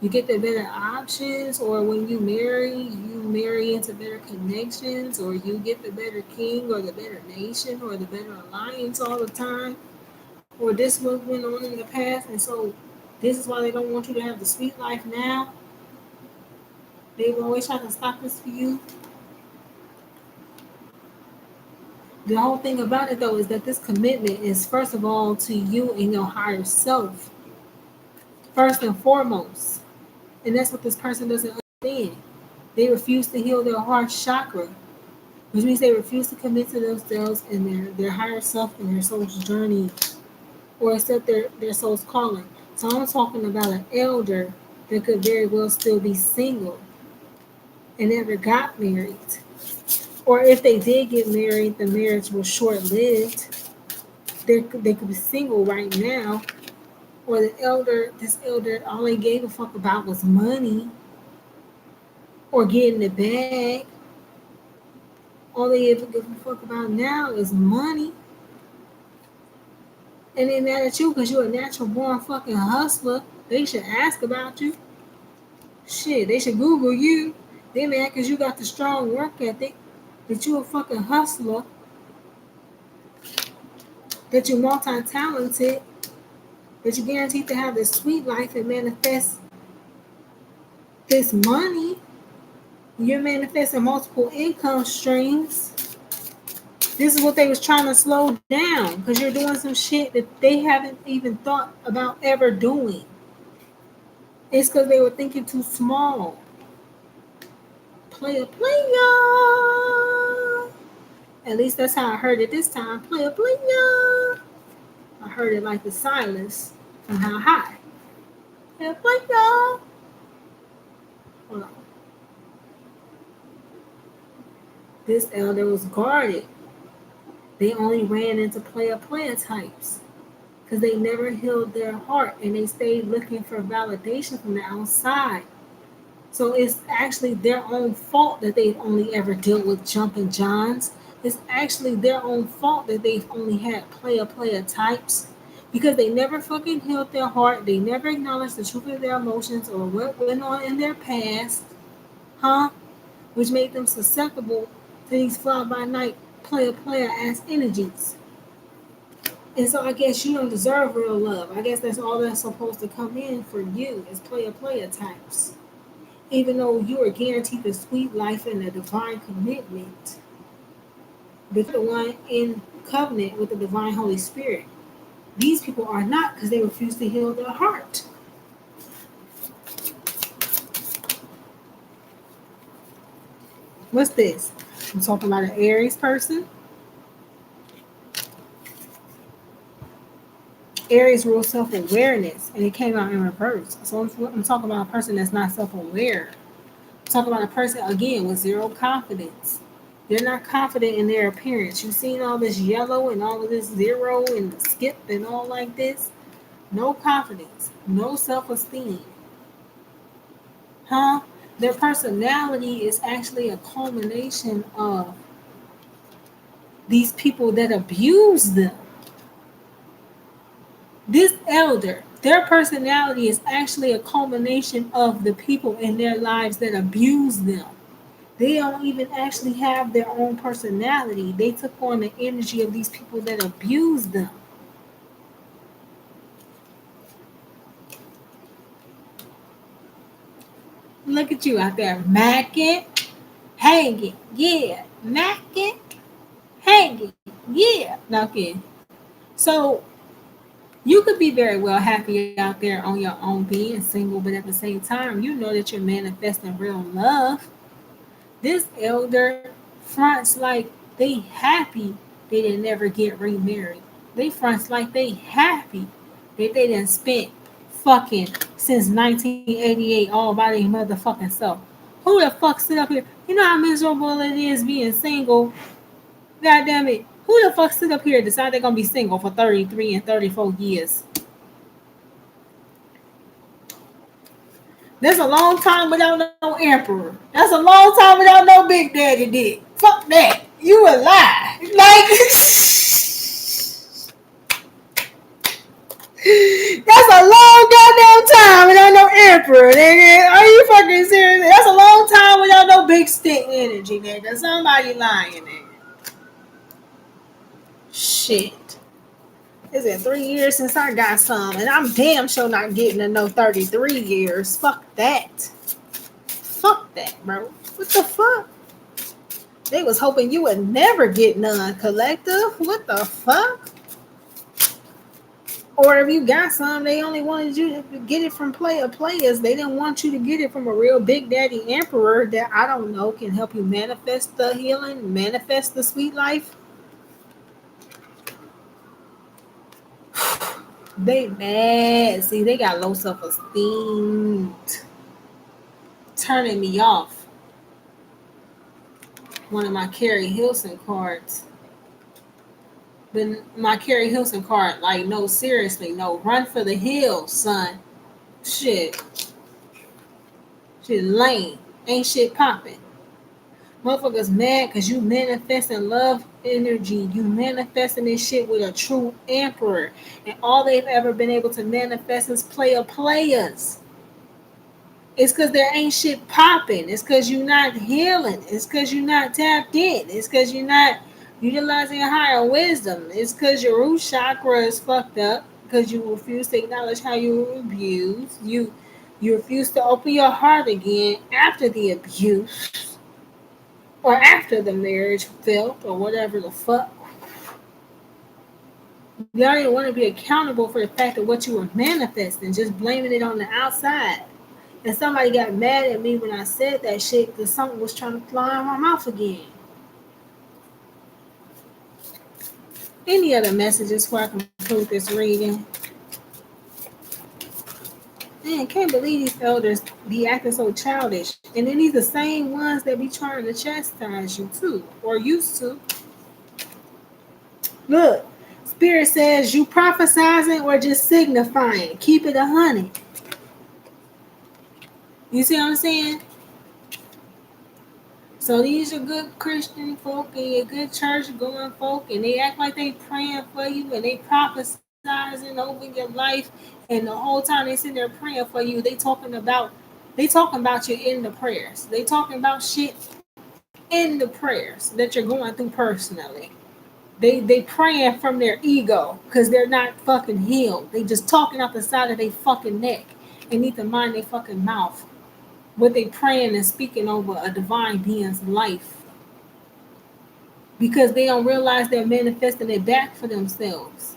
You get the better options, or when you marry into better connections, or you get the better king or the better nation or the better alliance all the time. Or this was went on in the past, and so this is why they don't want you to have the sweet life now. They've always tried to stop this for you. The whole thing about it though is that this commitment is first of all to you and your higher self. First and foremost. And that's what this person doesn't understand. They refuse to heal their heart chakra, which means they refuse to commit to themselves and their higher self and their soul's journey, or accept their soul's calling. So I'm talking about an elder that could very well still be single and never got married. Or if they did get married, the marriage was short-lived. They could be single right now. Or this elder, all they gave a fuck about was money or getting the bag. All they ever give a fuck about now is money. And they mad at you because you're a natural born fucking hustler. They should ask about you. Shit, they should Google you. They mad because you got the strong work ethic, that you a fucking hustler, that you're multi-talented, that you're guaranteed to have this sweet life and manifest this money. You're manifesting multiple income streams. This is what they was trying to slow down because you're doing some shit that they haven't even thought about ever doing. It's because they were thinking too small. Player. At least that's how I heard it this time. Player. I heard it like the silence from how high. Player. Hold on. This elder was guarded. They only ran into player types because they never healed their heart and they stayed looking for validation from the outside. So it's actually their own fault that they've only ever dealt with jumping johns. It's actually their own fault that they've only had player types because they never fucking healed their heart. They never acknowledged the truth of their emotions or what went on in their past, huh? Which made them susceptible to these fly by night player ass energies. And so I guess you don't deserve real love. I guess that's all that's supposed to come in for you is player types. Even though you are guaranteed the sweet life and the divine commitment, because you're the one in covenant with the divine Holy Spirit. These people are not because they refuse to heal their heart. What's this? I'm talking about an Aries person. Aries rule self awareness, and it came out in reverse. So I'm talking about a person that's not self aware. I'm talking about a person again with zero confidence. They're not confident in their appearance. You've seen all this yellow and all of this zero and the skip and all like this. No confidence, no self esteem. Huh? Their personality is actually a culmination of these people that abuse them. This elder, their personality is actually a culmination of the people in their lives that abuse them. They don't even actually have their own personality. They took on the energy of these people that abuse them. Look at you out there, macking, hanging, yeah, macking, hanging, yeah. No, okay. So you could be very well happy out there on your own being single, but at the same time, you know that you're manifesting real love. This elder fronts like they happy they didn't never get remarried. They fronts like they happy that they didn't spent fucking since 1988 all by their motherfucking self. Who the fuck sit up here? You know how miserable it is being single? God damn it. Who the fuck sit up here and decide they're gonna be single for 33 and 34 years? That's a long time without no emperor. That's a long time without no big daddy dick. Fuck that. You a lie. Like that's a long goddamn time without no emperor, nigga. Are you fucking serious? That's a long time without no big stick energy, nigga. Somebody lying, nigga. Shit. It's been 3 years since I got some, and I'm damn sure not getting to no 33 years. Fuck that. Fuck that, bro. What the fuck? They was hoping you would never get none, collective. What the fuck? Or if you got some, they only wanted you to get it from players. They didn't want you to get it from a real big daddy emperor that I don't know can help you manifest the healing, manifest the sweet life. They mad. See, they got low self-esteem. Turning me off. One of my Carrie Hilson cards. But my Carrie Hilson card, like, no, seriously, no, run for the hills, son. Shit. Shit lame. Ain't shit popping. Motherfuckers mad because you manifesting love energy. You manifesting this shit with a true emperor. And all they've ever been able to manifest is players. It's because there ain't shit popping. It's because you're not healing. It's because you're not tapped in. It's because you're not utilizing your higher wisdom. It's because your root chakra is fucked up because you refuse to acknowledge how you were abused. You refuse to open your heart again after the abuse or after the marriage failed or whatever the fuck. You don't even want to be accountable for the fact of what you were manifesting, just blaming it on the outside. And somebody got mad at me when I said that shit because something was trying to fly in my mouth again. Any other messages before I conclude this reading? Man, can't believe these elders be acting so childish. And then these the same ones that be trying to chastise you too, or used to. Look, Spirit says you prophesizing or just signifying. Keep it 100. You see what I'm saying? So these are good Christian folk and your good church going folk, and they act like they praying for you and they prophesying over your life, and the whole time they sitting there praying for you, they talking about you in the prayers. They talking about shit in the prayers that you're going through personally. They praying from their ego because they're not fucking healed. They just talking out the side of their fucking neck and need to mind their fucking mouth. What they praying and speaking over a divine being's life because they don't realize they're manifesting it back for themselves.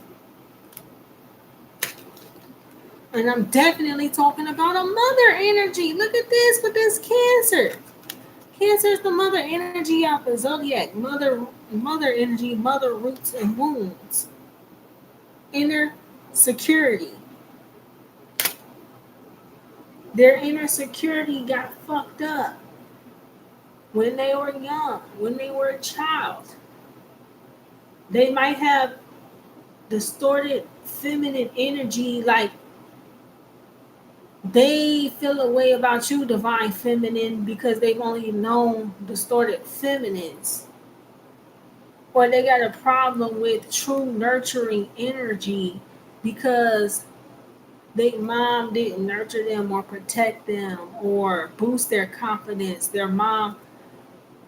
And I'm definitely talking about a mother energy. Look at this with this Cancer. Cancer is the mother energy out the zodiac. Mother energy, mother roots and wounds. Inner security. Their inner security got fucked up when they were young, when they were a child. They might have distorted feminine energy, like they feel a way about you, divine feminine, because they've only known distorted feminines. Or they got a problem with true nurturing energy because their mom didn't nurture them or protect them or boost their confidence. Their mom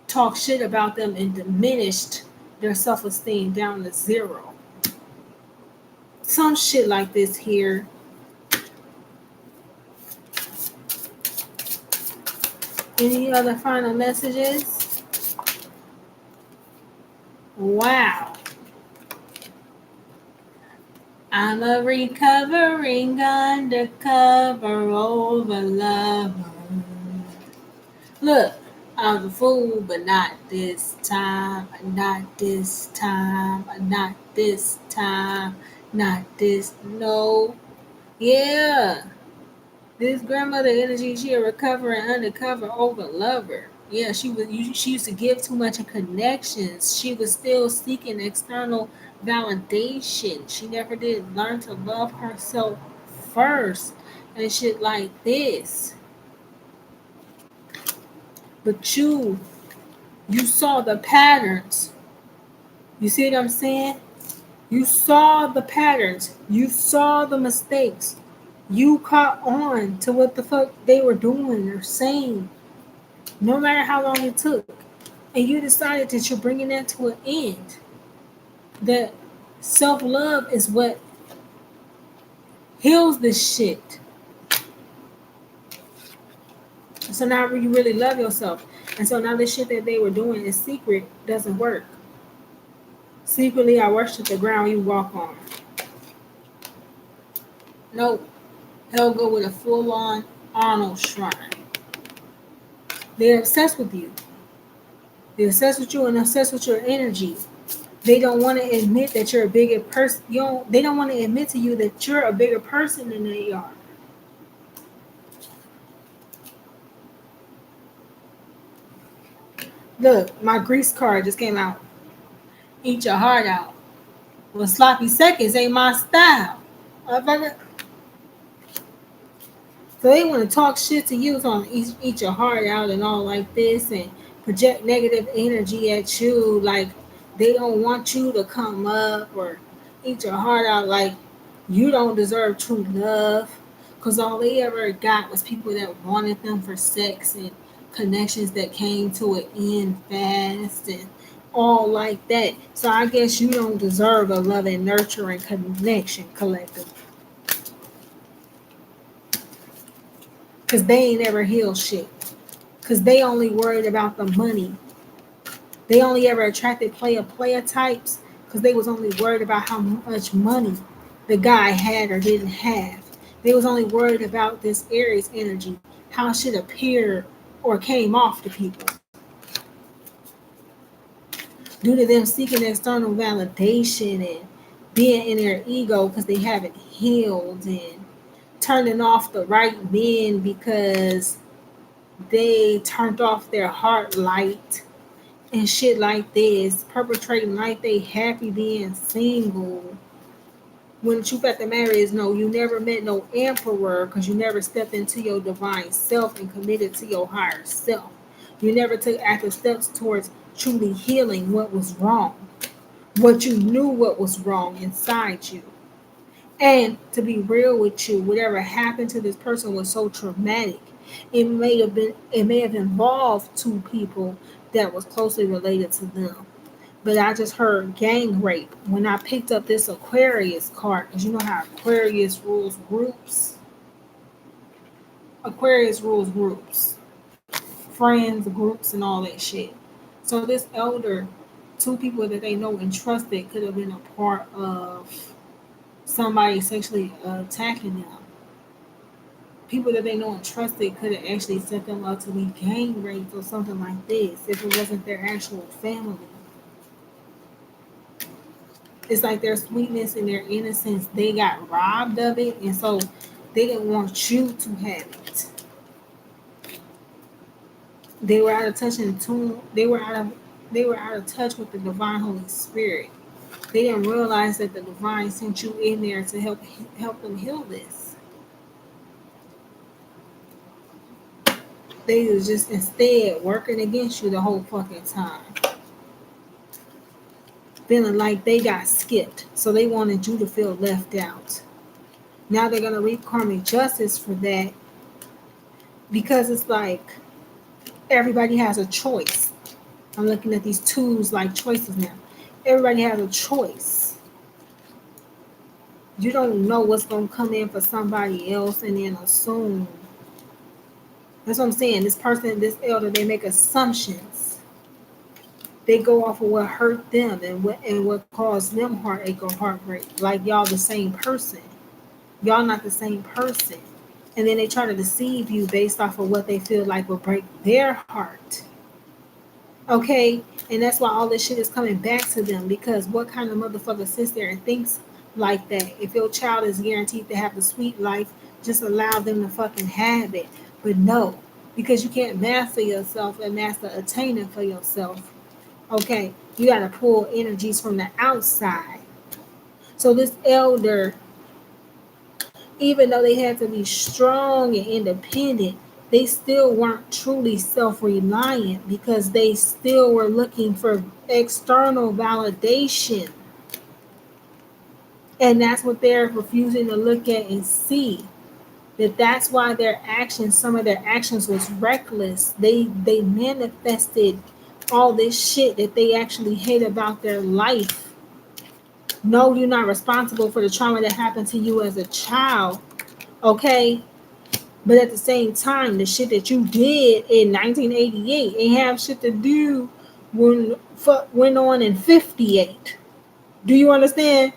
talked shit about them and diminished their self-esteem down to zero. Some shit like this here. Any other final messages? Wow. I'm a recovering undercover over lover. Look, I was a fool, but not this time, not this time, not this time, not this. No. Yeah. This grandmother energy, she a recovering undercover over lover. Yeah, she used to give too much of connections. She was still seeking external validation. She never did learn to love herself first and shit like this. But you saw the patterns. You see what I'm saying? You saw the patterns. You saw the mistakes. You caught on to what the fuck they were doing or saying, no matter how long it took. And you decided that you're bringing that to an end. That self-love is what heals this shit. So now you really love yourself. And so now the shit that they were doing in secret doesn't work. Secretly, I worship the ground you walk on. Nope. They'll go with a full-on Arnold shrine. They're obsessed with you. They're obsessed with you and obsessed with your energy. They don't want to admit that you're a bigger person. They don't want to admit to you that you're a bigger person than they are. Look, my grease card just came out. Eat your heart out. Well, sloppy seconds ain't my style. So they want to talk shit to you, so eat your heart out and all like this, and project negative energy at you, like they don't want you to come up, or eat your heart out like you don't deserve true love, because all they ever got was people that wanted them for sex and connections that came to an end fast and all like that. So I guess you don't deserve a loving, nurturing connection, collective. Because they ain't ever healed shit. Because they only worried about the money. They only ever attracted player types because they was only worried about how much money the guy had or didn't have. They was only worried about this Aries energy, how it should appear or came off to people. Due to them seeking external validation and being in their ego because they haven't healed, and turning off the right men because they turned off their heart light and shit like this, perpetrating like they happy being single. When the truth of the matter is, no, you never met no emperor because you never stepped into your divine self and committed to your higher self. You never took active steps towards truly healing what was wrong, what you knew what was wrong inside you. And to be real with you, whatever happened to this person was so traumatic. It may have involved two people that was closely related to them. But I just heard gang rape when I picked up this Aquarius card, because you know how Aquarius rules groups. Aquarius rules groups, friends, groups, and all that shit. So this elder, two people that they know and trusted, could have been a part of somebody sexually attacking them. People that they know and trusted could have actually set them up to be gang raped or something like this if it wasn't their actual family. It's like their sweetness and their innocence, they got robbed of it, and so they didn't want you to have it. They were out of touch and tune. They were out of touch with the divine Holy Spirit. They didn't realize that the divine sent you in there to help them heal this. They was just instead working against you the whole fucking time, feeling like they got skipped. So they wanted you to feel left out. Now they're gonna reap karmic justice for that, because it's like everybody has a choice. I'm looking at these twos like choices now. Everybody has a choice. You don't know what's gonna come in for somebody else and then assume. That's what I'm saying. This person, this elder, they make assumptions. They go off of what hurt them and what caused them heartache or heartbreak. Like y'all the same person. Y'all not the same person. And then they try to deceive you based off of what they feel like will break their heart. Okay? And that's why all this shit is coming back to them, because what kind of motherfucker sits there and thinks like that? If your child is guaranteed to have a sweet life, just allow them to fucking have it. But no, because you can't master yourself and master attaining for yourself. Okay? You got to pull energies from the outside. So this elder, even though they had to be strong and independent, they still weren't truly self reliant, because they still were looking for external validation. And that's what they're refusing to look at and see. That's why some of their actions was reckless. They manifested all this shit that they actually hate about their life. No, you're not responsible for the trauma that happened to you as a child. Okay? But at the same time, the shit that you did in 1988 ain't have shit to do when fuck went on in 58. Do you understand?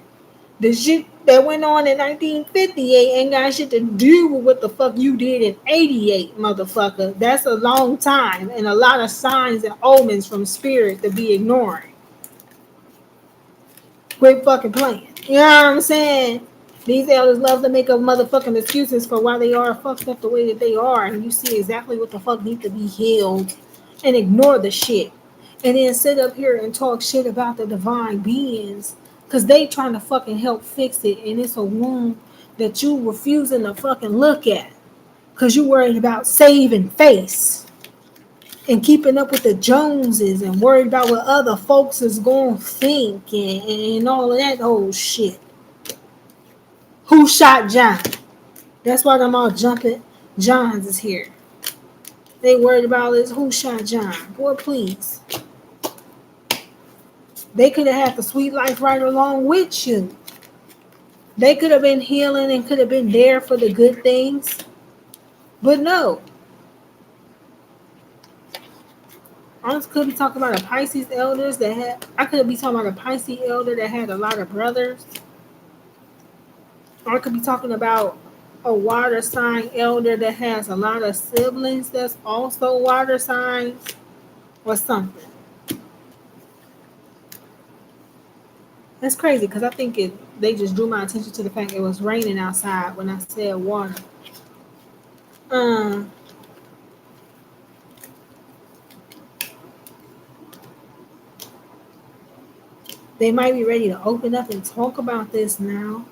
The shit that went on in 1958 ain't got shit to do with what the fuck you did in 88, motherfucker. That's a long time and a lot of signs and omens from spirit to be ignoring. Quit fucking playing. You know what I'm saying? These elders love to make up motherfucking excuses for why they are fucked up the way that they are, and you see exactly what the fuck need to be healed, and ignore the shit, and then sit up here and talk shit about the divine beings, cause they trying to fucking help fix it, and it's a wound that you refusing to fucking look at, cause you worried about saving face and keeping up with the Joneses and worried about what other folks is gonna think and all of that old shit. Who shot John? That's why them all jumping Johns is here. They worried about this who shot John. Boy, please. They could have had the sweet life right along with you. They could have been healing and could have been there for the good things. But no. I could be talking about a Pisces elders that had, I could be talking about a Pisces elder that had a lot of brothers. Or I could be talking about a water sign elder that has a lot of siblings that's also water signs or something. That's crazy, because I think they just drew my attention to the fact it was raining outside when I said water. Um, they might be ready to open up and talk about this now,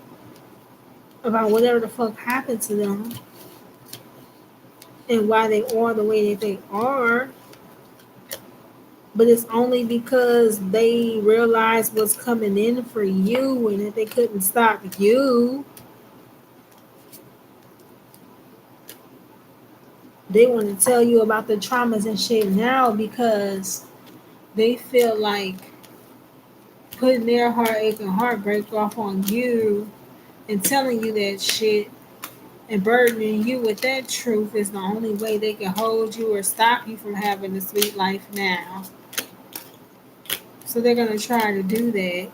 about whatever the fuck happened to them and why they are the way that they are. But it's only because they realized what's coming in for you and that they couldn't stop you. They want to tell you about the traumas and shit now because they feel like putting their heartache and heartbreak off on you and telling you that shit and burdening you with that truth is the only way they can hold you or stop you from having a sweet life now. So they're gonna try to do that.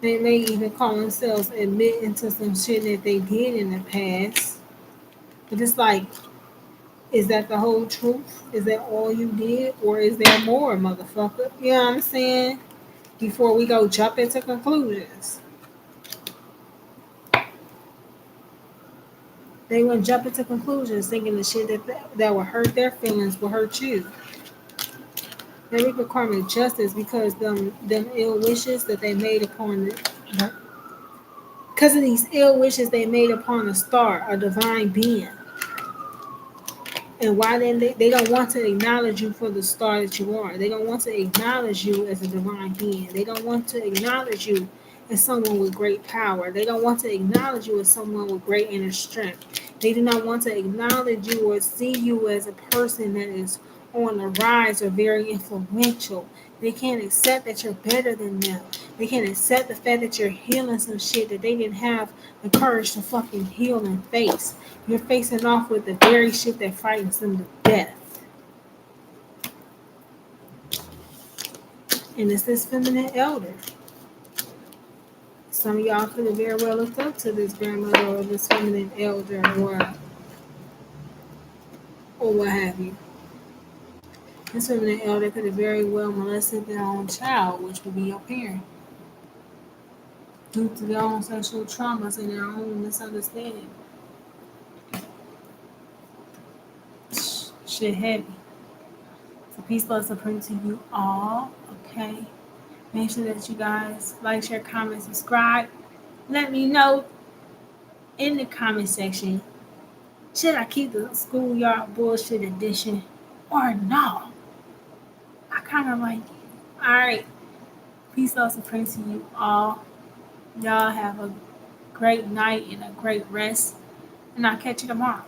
They may even call themselves admitting to some shit that they did in the past. But it's like, is that the whole truth? Is that all you did? Or is there more, motherfucker? You know what I'm saying? Before we go jump into conclusions. They wouldn't jump into conclusions thinking the shit that would hurt their feelings will hurt you. They reap karmic justice because them ill wishes that they made upon the because of these ill wishes they made upon a star, a divine being. And why then they don't want to acknowledge you for the star that you are. They don't want to acknowledge you as a divine being. They don't want to acknowledge you as someone with great power. They don't want to acknowledge you as someone with great inner strength. They do not want to acknowledge you or see you as a person that is on the rise or very influential. They can't accept that you're better than them. They can't accept the fact that you're healing some shit that they didn't have the courage to fucking heal and face. You're facing off with the very shit that frightens them to death. And it's this feminine elder. Some of y'all could have very well looked up to this grandmother or this feminine elder or what have you. This feminine elder could have very well molested their own child, which would be your parent, due to their own sexual traumas and their own misunderstanding. Shit heavy. So peace, love, supreme to you all. Okay. Make sure that you guys like, share, comment, subscribe. Let me know in the comment section, should I keep the schoolyard bullshit edition or no? I kind of like it. All right. Peace, love, supreme to you all. Y'all have a great night and a great rest. And I'll catch you tomorrow.